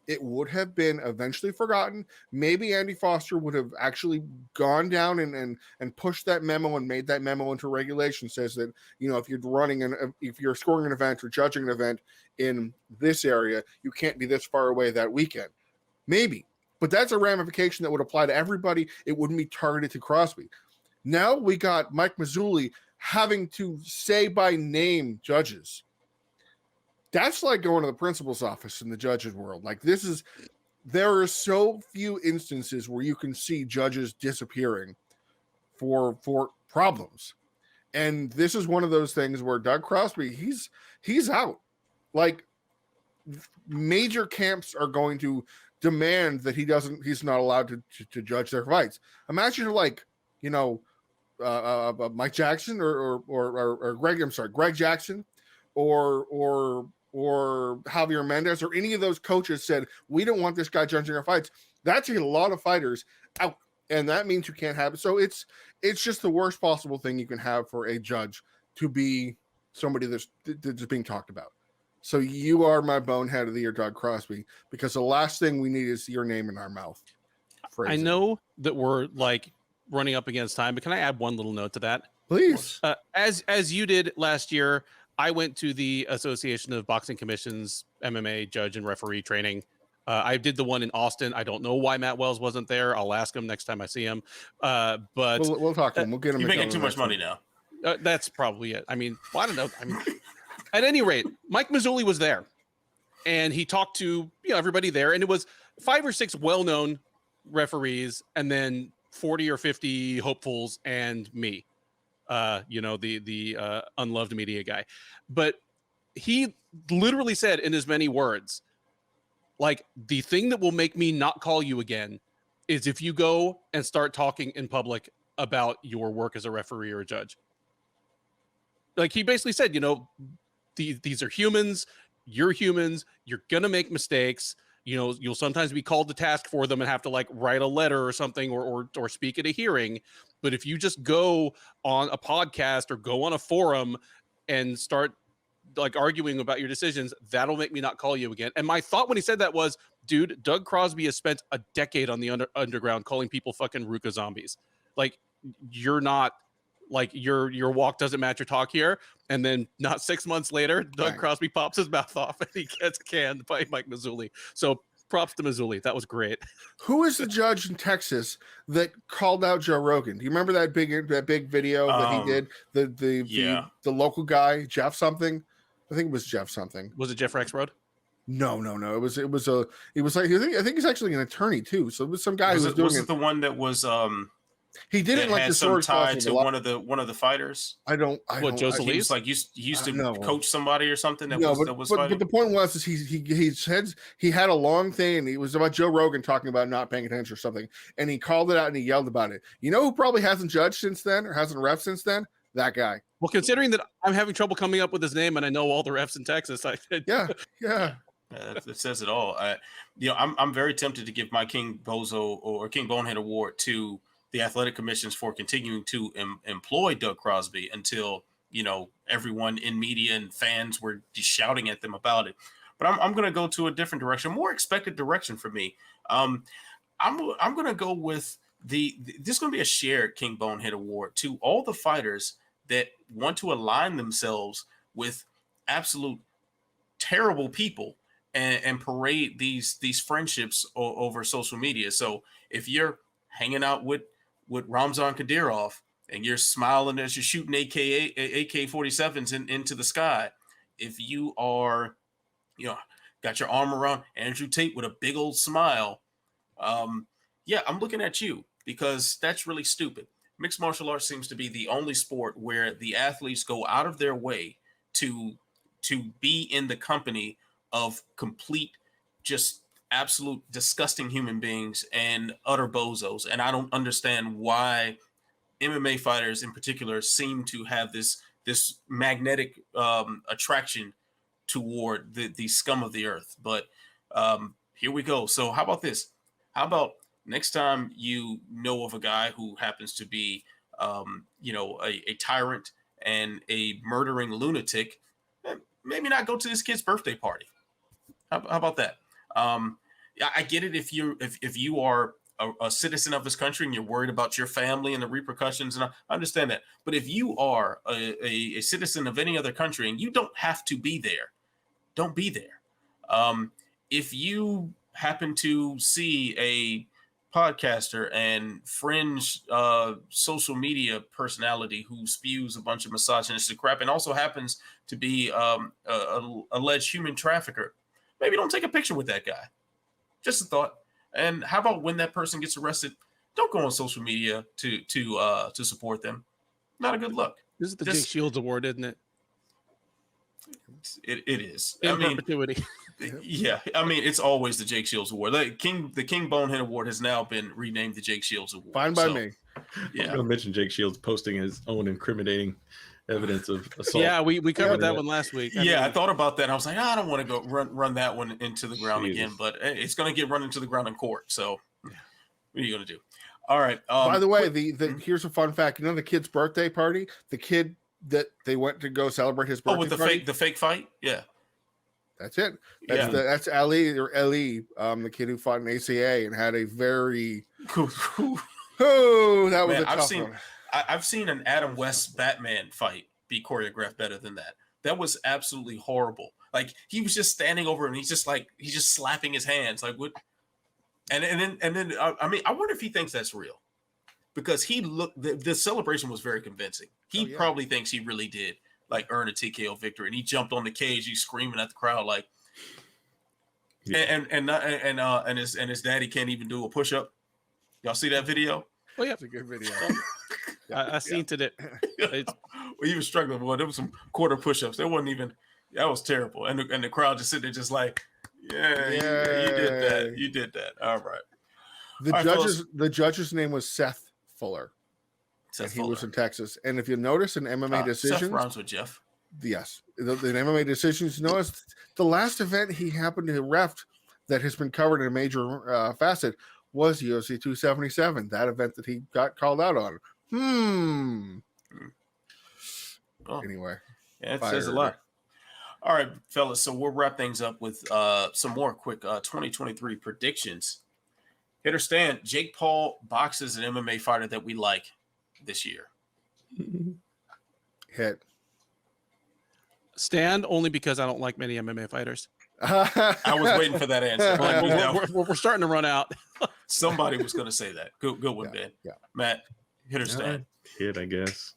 it would have been eventually forgotten. Maybe Andy Foster would have actually gone down and pushed that memo and made that memo into regulation. Says that, you know, if you're scoring an event or judging an event in this area, you can't be this far away that weekend. Maybe. But that's a ramification that would apply to everybody. It wouldn't be targeted to Crosby. Now we got Mike Mazzulli having to say by name judges. That's like going to the principal's office in the judges world. Like there are so few instances where you can see judges disappearing for problems. And this is one of those things where Doug Crosby, he's out. Like, major camps are going to demand that he's not allowed to judge their fights. Imagine like, Mike Jackson or Greg Jackson or Javier Mendez or any of those coaches said, we don't want this guy judging our fights. That's a lot of fighters out. And that means you can't have it. So it's just the worst possible thing you can have for a judge to be somebody that's being talked about. So you are my bonehead of the year, Doug Crosby, because the last thing we need is your name in our mouth. I know that we're like running up against time, but can I add one little note to that? Please. As you did last year, I went to the Association of Boxing Commissions MMA judge and referee training. I did the one in Austin. I don't know why Matt Wells wasn't there. I'll ask him next time I see him. But we'll talk to him. We'll get him. You're making too much money now. That's probably it. I mean, well, I don't know. I mean, at any rate, Mike Mazzulli was there, and he talked to everybody there, and it was 5 or 6 well-known referees, and then 40 or 50 hopefuls, and me. The unloved media guy. But he literally said in as many words, like, the thing that will make me not call you again is if you go and start talking in public about your work as a referee or a judge. Like, he basically said, these are humans, you're humans, you're going to make mistakes. You'll sometimes be called to task for them and have to like write a letter or something or speak at a hearing. But if you just go on a podcast or go on a forum and start like arguing about your decisions, that'll make me not call you again. And my thought when he said that was, dude, Doug Crosby has spent a decade on the underground calling people fucking Ruka zombies. Like, you're not, like, your walk doesn't match your talk here. And then not 6 months later, Doug Crosby pops his mouth off and he gets canned by Mike Mazzulli. So props to Mazzulli. That was great. Who is the judge in Texas that called out Joe Rogan? Do you remember that big video that he did? The local guy, Jeff something. I think it was Jeff something. Was it Jeff Rexroad? No. It was like, I think he's actually an attorney too. So it was some guy who was doing was it. The one that was he didn't like the sword tied to one of the fighters. I don't. Joseph Lee? He was like he used to coach somebody or something that was but fighting. But the point was he said he had a long thing and it was about Joe Rogan talking about not paying attention or something, and he called it out and he yelled about it. You know who probably hasn't judged since then or hasn't ref since then? That guy. Well, considering that I'm having trouble coming up with his name and I know all the refs in Texas, yeah. It says it all. I'm very tempted to give my King Bozo or King Bonehead award to the athletic commissions for continuing to employ Doug Crosby until everyone in media and fans were just shouting at them about it. But I'm going to go to a different direction, more expected direction for me. I'm going to go with this is going to be a shared King Bonehead award to all the fighters that want to align themselves with absolute terrible people and parade these friendships over social media. So if you're hanging out with Ramzan Kadyrov and you're smiling as you're shooting AK-47s into the sky, if you are, got your arm around Andrew Tate with a big old smile, I'm looking at you because that's really stupid. Mixed martial arts seems to be the only sport where the athletes go out of their way to be in the company of complete, just absolute disgusting human beings and utter bozos. And I don't understand why MMA fighters in particular seem to have this magnetic attraction toward the scum of the earth. But here we go. So how about this? How about next time you know of a guy who happens to be, a tyrant and a murdering lunatic, maybe not go to this kid's birthday party. How about that? I get it if you are a citizen of this country and you're worried about your family and the repercussions, and I understand that. But if you are a citizen of any other country and you don't have to be there, don't be there. If you happen to see a podcaster and fringe social media personality who spews a bunch of misogynistic crap and also happens to be a alleged human trafficker, maybe don't take a picture with that guy. Just a thought. And how about when that person gets arrested, don't go on social media to support them. Not a good look. This is the Jake Shields Award, isn't it? It is. In perpetuity. Yeah, I mean, it's always the Jake Shields Award. The King Bonehead Award has now been renamed the Jake Shields Award. Fine by me. Yeah, I'm going to mention Jake Shields posting his own incriminating evidence of assault. Yeah, we covered that one last week. I thought about that. I was like, I don't want to go run that one into the ground again, but it's going to get run into the ground in court. So, what are you going to do? All right. By the way, here's a fun fact. You know the kid's birthday party? The kid that they went to go celebrate his birthday party? The fake fight? Yeah. That's it. That's Ali or Ellie, the kid who fought in ACA and had a very that was a tough one. I've seen an Adam West Batman fight be choreographed better than that. That was absolutely horrible. Like he was just standing over and he's just slapping his hands like what. And then I mean I wonder if he thinks that's real, because he looked the celebration was very convincing. He probably thinks he really did like earn a TKO victory, and he jumped on the cage, he's screaming at the crowd like, and his daddy can't even do a push up. Y'all see that video? Oh yeah, it's a good video. I seen it. Well, he was struggling, boy. There was some quarter push-ups. There wasn't even. That was terrible, and the crowd just sitting there, just like, you did that. You did that. All right. The judge's name was Seth Fuller. He was in Texas, and if you notice in MMA decisions, Seth rhymes with Jeff. Yes, the MMA decisions. You notice the last event he happened to ref that has been covered in a major facet was UFC 277. That event that he got called out on. Anyway, it says a lot. All right, fellas. So we'll wrap things up with some more quick 2023 predictions. Hit or stand. Jake Paul boxes an MMA fighter that we like this year. Hit. Stand only because I don't like many MMA fighters. I was waiting for that answer. We're starting to run out. Somebody was going to say that. Good one, Ben. Yeah. Matt, hit or stand? Hit, I guess.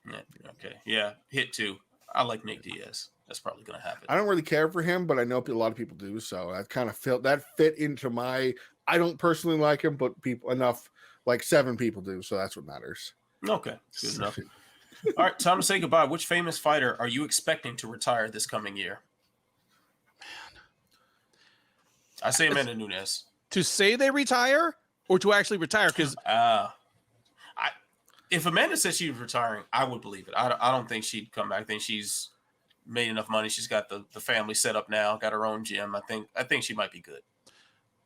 Yeah, okay. Yeah, hit too. I like Nick Diaz. That's probably going to happen. I don't really care for him, but I know a lot of people do. So I kind of felt that fit into my. I don't personally like him, but people enough, like 7 people do. So that's what matters. Okay, good enough. All right, time to say goodbye. Which famous fighter are you expecting to retire this coming year? Man, I say Amanda Nunes. To say they retire or to actually retire? Because if Amanda said she was retiring, I would believe it. I don't think she'd come back. I think she's made enough money. She's got the family set up now, got her own gym. I think she might be good.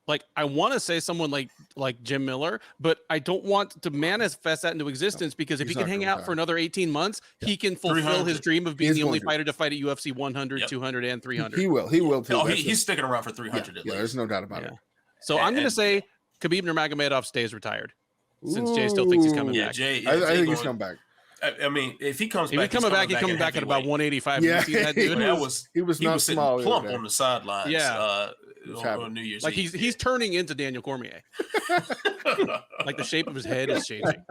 Like I want to say someone like Jim Miller, but I don't want to manifest that into existence because if he can hang out for another 18 months, he can fulfill his dream of being the only fighter to fight at UFC 100, 200, and 300. He will too. Oh, he's sticking around for 300 at least. There's no doubt about it. So I'm going to say Khabib Nurmagomedov stays retired since Jay still thinks he's coming back. Jay, I think he's coming back. I mean, if he comes back, he's coming back at about 185. Yeah, you see that dude? he was not small. Plump on the sidelines. Yeah. On New Year's Eve. He's turning into Daniel Cormier. Like the shape of his head is changing.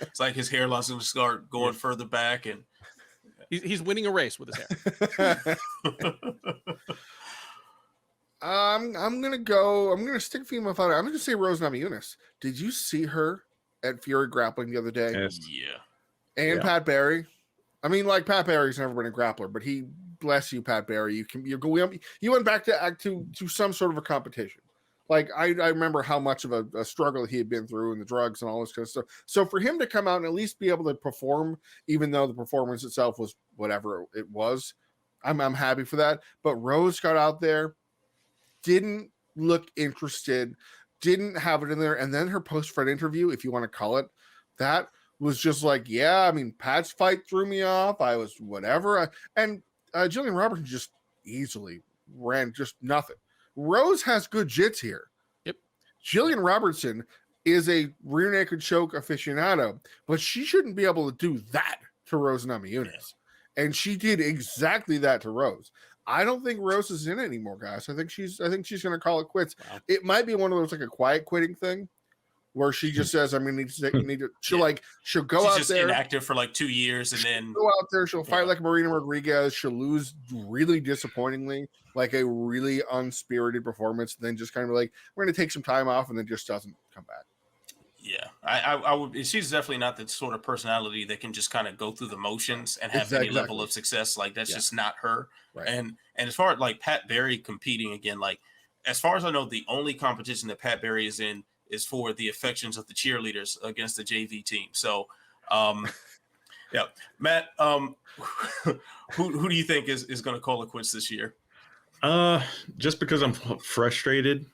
It's like his hairline's going to start going further back, and he's winning a race with his hair. I'm gonna stick female fighter. I'm gonna say Rose Namajunas. Did you see her at Fury Grappling the other day? Yes. Yeah. And Pat Barry. I mean, like Pat Barry's never been a grappler, but he bless you, Pat Barry. You went back to some sort of a competition. Like I remember how much of a struggle he had been through and the drugs and all this kind of stuff. So for him to come out and at least be able to perform, even though the performance itself was whatever it was, I'm happy for that. But Rose got out there, didn't look interested, didn't have it in there, and then her post-fight interview, if you want to call it that, was just like, yeah, I mean, Pat's fight threw me off. I was whatever. And Jillian Robertson just easily ran just nothing. Rose has good jits here. Yep. Jillian Robertson is a rear naked choke aficionado, but she shouldn't be able to do that to Rose Namajunas. And she did exactly that to Rose. I don't think Rose is in anymore, guys. I think she's going to call it quits. Wow. It might be one of those like a quiet quitting thing, where she just says, "I'm going to need to." She'll go She's out just there, inactive for like 2 years, and then go out there. She'll fight like Marina Rodriguez. She'll lose really disappointingly, like a really unspirited performance. Then just kind of like, we're going to take some time off, and then just doesn't come back. Yeah, I would. She's definitely not the sort of personality that can just kind of go through the motions and have any level of success. Like that's just not her. Right. And as far as like Pat Barry competing again, like as far as I know, the only competition that Pat Barry is in is for the affections of the cheerleaders against the JV team. So, yeah, Matt, who do you think is going to call it quits this year? Just because I'm frustrated.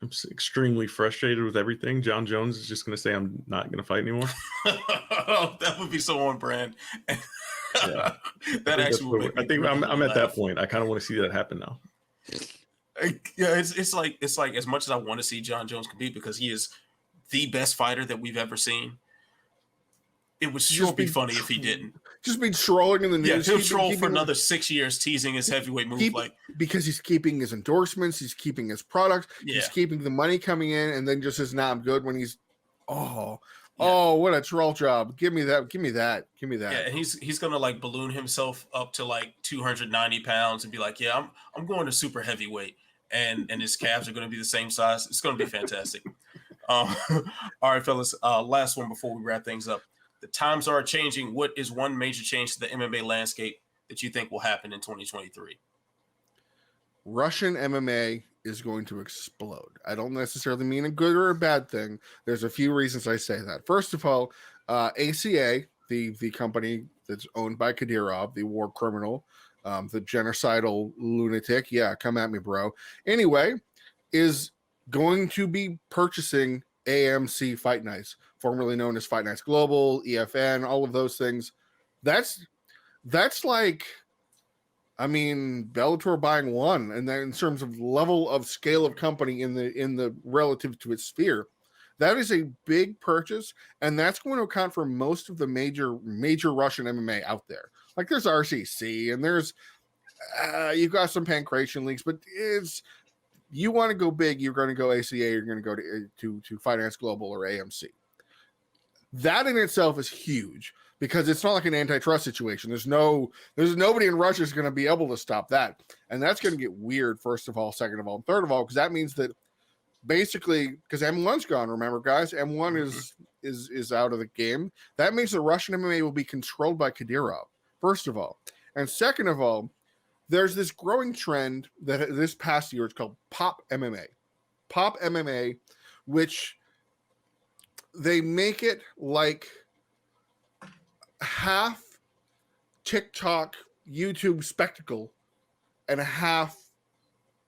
I'm extremely frustrated with everything. John Jones is just going to say I'm not going to fight anymore. That would be so on brand. Yeah. That actually would make I think I'm at that point. I kind of want to see that happen now. Yeah, it's like as much as I want to see John Jones compete because he is the best fighter that we've ever seen. It would sure be funny if he didn't. Just be trolling in the news. Yeah, he'll troll for another 6 years, teasing his heavyweight move. Because he's keeping his endorsements, he's keeping his products, he's keeping the money coming in, and then just says, "Nah, I'm good." When he's, what a troll job! Give me that. Yeah, and he's gonna like balloon himself up to like 290 pounds and be like, "Yeah, I'm going to super heavyweight," and his calves are gonna be the same size. It's gonna be fantastic. All right, fellas. Last one before we wrap things up. The times are changing. What is one major change to the MMA landscape that you think will happen in 2023? Russian MMA is going to explode. I don't necessarily mean a good or a bad thing. There's a few reasons I say that. First of all, ACA, the company that's owned by Kadyrov, the war criminal, the genocidal lunatic, come at me, bro. Anyway, is going to be purchasing AMC Fight Nights, formerly known as Fight Nights Global, EFN, all of those things. That's like, I mean, Bellator buying one, and then in terms of level of scale of company in the relative to its sphere, that is a big purchase, and that's going to account for most of the major Russian MMA out there. Like there's RCC, and there's you've got some Pancration leagues, but it's, you want to go big, you're going to go ACA, you're going to go to Finance Global or AMC. That in itself is huge because it's not like an antitrust situation. There's nobody in Russia is going to be able to stop that. And that's going to get weird, first of all, second of all, and third of all, because that means that basically, because M1's gone, remember, guys? M1 is out of the game. That means the Russian MMA will be controlled by Kadyrov, first of all. And second of all, there's this growing trend that this past year, it's called Pop MMA. Pop MMA, which they make it like half TikTok, YouTube spectacle and a half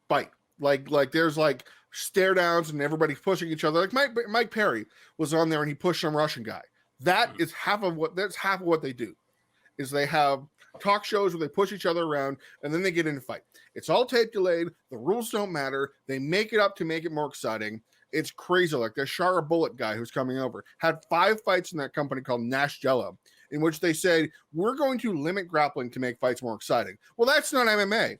fight. Like there's like stare downs and everybody's pushing each other. Like Mike Perry was on there and he pushed some Russian guy. That's half of what they do. Is they have talk shows where they push each other around and then they get in a fight. It's all tape delayed. The rules don't matter. They make it up to make it more exciting. It's crazy. Like the Shara Bullet guy who's coming over had 5 fights in that company called Nash Jello, in which they said, we're going to limit grappling to make fights more exciting. Well, that's not MMA.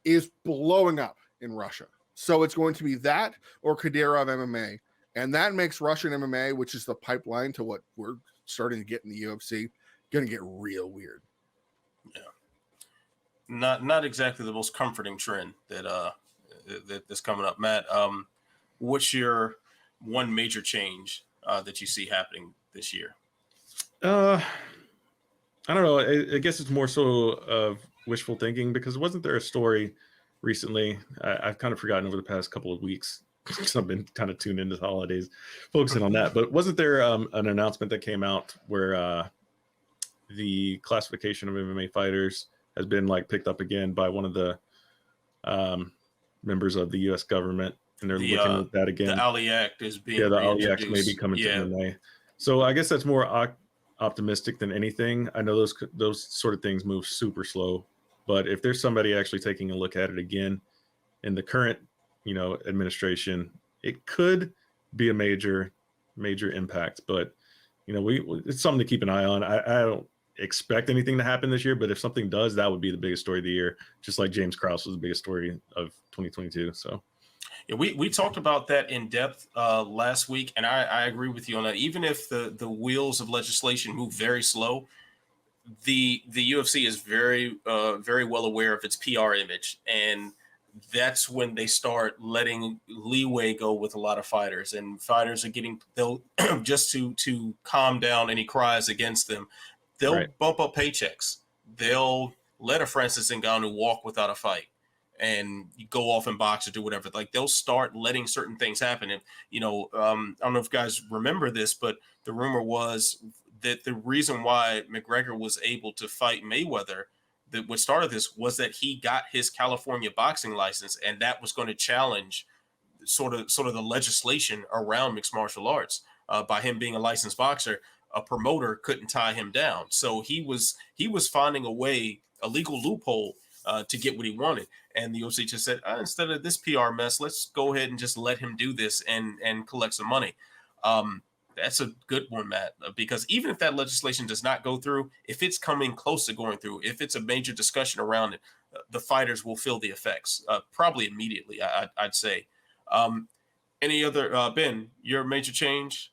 Is blowing up in Russia. So it's going to be that or Kadyrov MMA. And that makes Russian MMA, which is the pipeline to what we're starting to get in the UFC, going to get real weird. Yeah. Not exactly the most comforting trend that's coming up. Matt, what's your one major change that you see happening this year? I don't know. I guess it's more so of wishful thinking because wasn't there a story recently? I've kind of forgotten over the past couple of weeks because I've been kind of tuned into the holidays, focusing on that. But wasn't there an announcement that came out where the classification of MMA fighters has been like picked up again by one of the members of the U.S. government, and they're looking at that again. The Ali Act is being the Ali Act may be coming to MMA. So I guess that's more optimistic than anything. I know those sort of things move super slow, but if there's somebody actually taking a look at it again in the current, administration, it could be a major impact. But it's something to keep an eye on. I don't expect anything to happen this year, but if something does, that would be the biggest story of the year, just like James Krause was the biggest story of 2022. So yeah, we talked about that in depth last week, and I agree with you on that. Even if the wheels of legislation move very slow, the UFC is very well aware of its PR image, and that's when they start letting leeway go with a lot of fighters, and fighters are they'll just to calm down any cries against them, they'll bump up paychecks. They'll let a Francis Ngannou walk without a fight and go off and box or do whatever. Like, they'll start letting certain things happen. And, I don't know if you guys remember this, but the rumor was that the reason why McGregor was able to fight Mayweather, that what started this, was that he got his California boxing license, and that was going to challenge sort of the legislation around mixed martial arts. By him being a licensed boxer, a promoter couldn't tie him down. So he was finding a way, a legal loophole, to get what he wanted. And the UFC just said, instead of this PR mess, let's go ahead and just let him do this and collect some money. That's a good one, Matt, because even if that legislation does not go through, if it's coming close to going through, if it's a major discussion around it, the fighters will feel the effects, probably immediately, I'd say. Any other, Ben, your major change?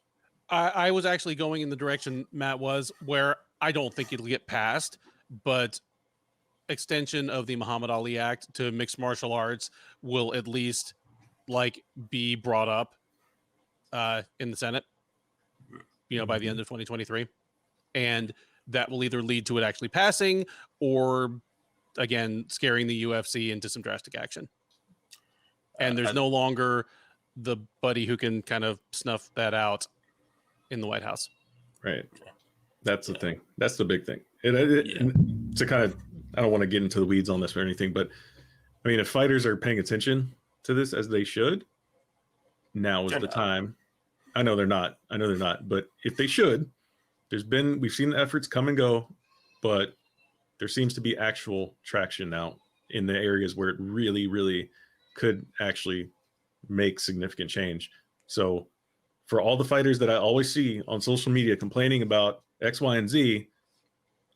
I was actually going in the direction Matt was, where I don't think it'll get passed, but extension of the Muhammad Ali Act to mixed martial arts will at least be brought up in the Senate, by the end of 2023. And that will either lead to it actually passing or, again, scaring the UFC into some drastic action. And there's no longer the buddy who can kind of snuff that out in the White House. Right. That's the thing. That's the big thing. To kind of, I don't want to get into the weeds on this or anything, but I mean, if fighters are paying attention to this as they should, now is the time. I know they're not, but if they should, we've seen the efforts come and go, but there seems to be actual traction now in the areas where it really, really could actually make significant change. So for all the fighters that I always see on social media complaining about X, Y, and Z,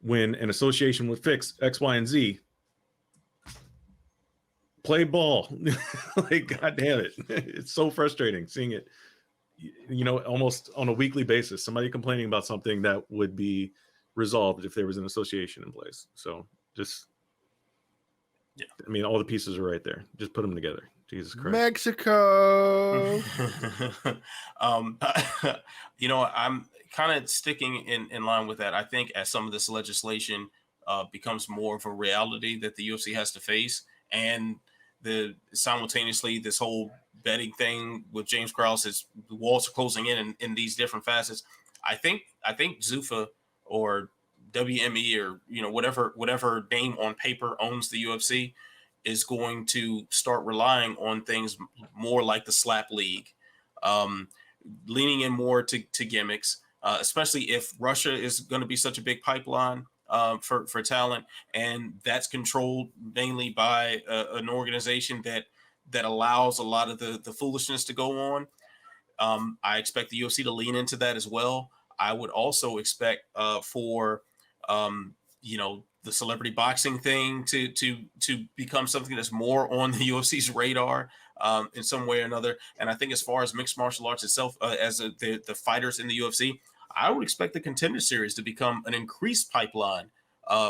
when an association would fix X, Y, and Z, play ball. God damn it. It's so frustrating seeing it, almost on a weekly basis, somebody complaining about something that would be resolved if there was an association in place. So just, I mean, all the pieces are right there. Just put them together. Jesus Christ. Mexico. I'm kind of sticking in line with that. I think as some of this legislation becomes more of a reality that the UFC has to face, and simultaneously this whole betting thing with James Krause, the walls are closing in these different facets. I think Zuffa or WME or whatever name on paper owns the UFC is going to start relying on things more like the slap league, leaning in more to gimmicks, especially if Russia is going to be such a big pipeline for talent, and that's controlled mainly by an organization that allows a lot of the foolishness to go on. I expect the UFC to lean into that as well. I would also expect for the celebrity boxing thing to become something that's more on the UFC's radar in some way or another. And I think as far as mixed martial arts itself, the fighters in the UFC, I would expect the Contender Series to become an increased pipeline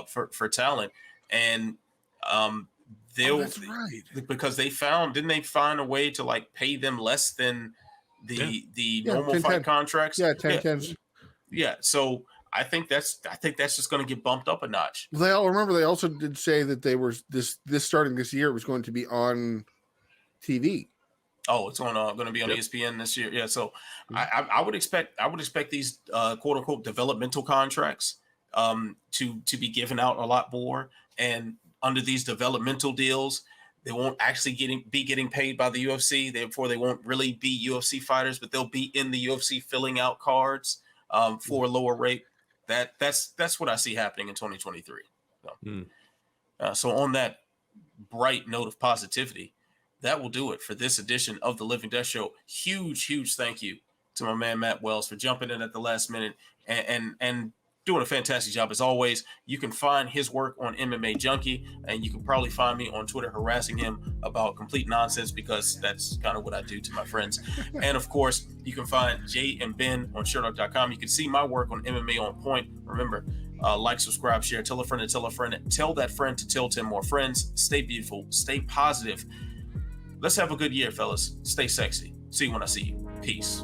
for talent. And that's right. Because didn't they find a way to pay them less than the normal 10, fight 10. contracts? Yeah, 10. Yeah. So I think that's just going to get bumped up a notch. They also did say that they were this starting this year was going to be on TV. Oh, it's going to be on ESPN this year. Yeah. So I would expect these quote unquote developmental contracts to be given out a lot more. And under these developmental deals, they won't actually be getting paid by the UFC. Therefore, they won't really be UFC fighters, but they'll be in the UFC filling out cards for a lower rate. That's what I see happening in 2023. So on that bright note of positivity, that will do it for this edition of the Living Death Show. Huge thank you to my man Matt Wells for jumping in at the last minute and doing a fantastic job as always. You can find his work on MMA Junkie, and you can probably find me on Twitter harassing him about complete nonsense, because that's kind of what I do to my friends. And of course, you can find Jay and Ben on Sherdog.com. You can see my work on MMA On Point. Remember, like, subscribe, share, tell a friend to tell a friend, tell that friend to tell 10 more friends. Stay beautiful, stay positive. Let's have a good year, fellas. Stay sexy. See you when I see you. Peace.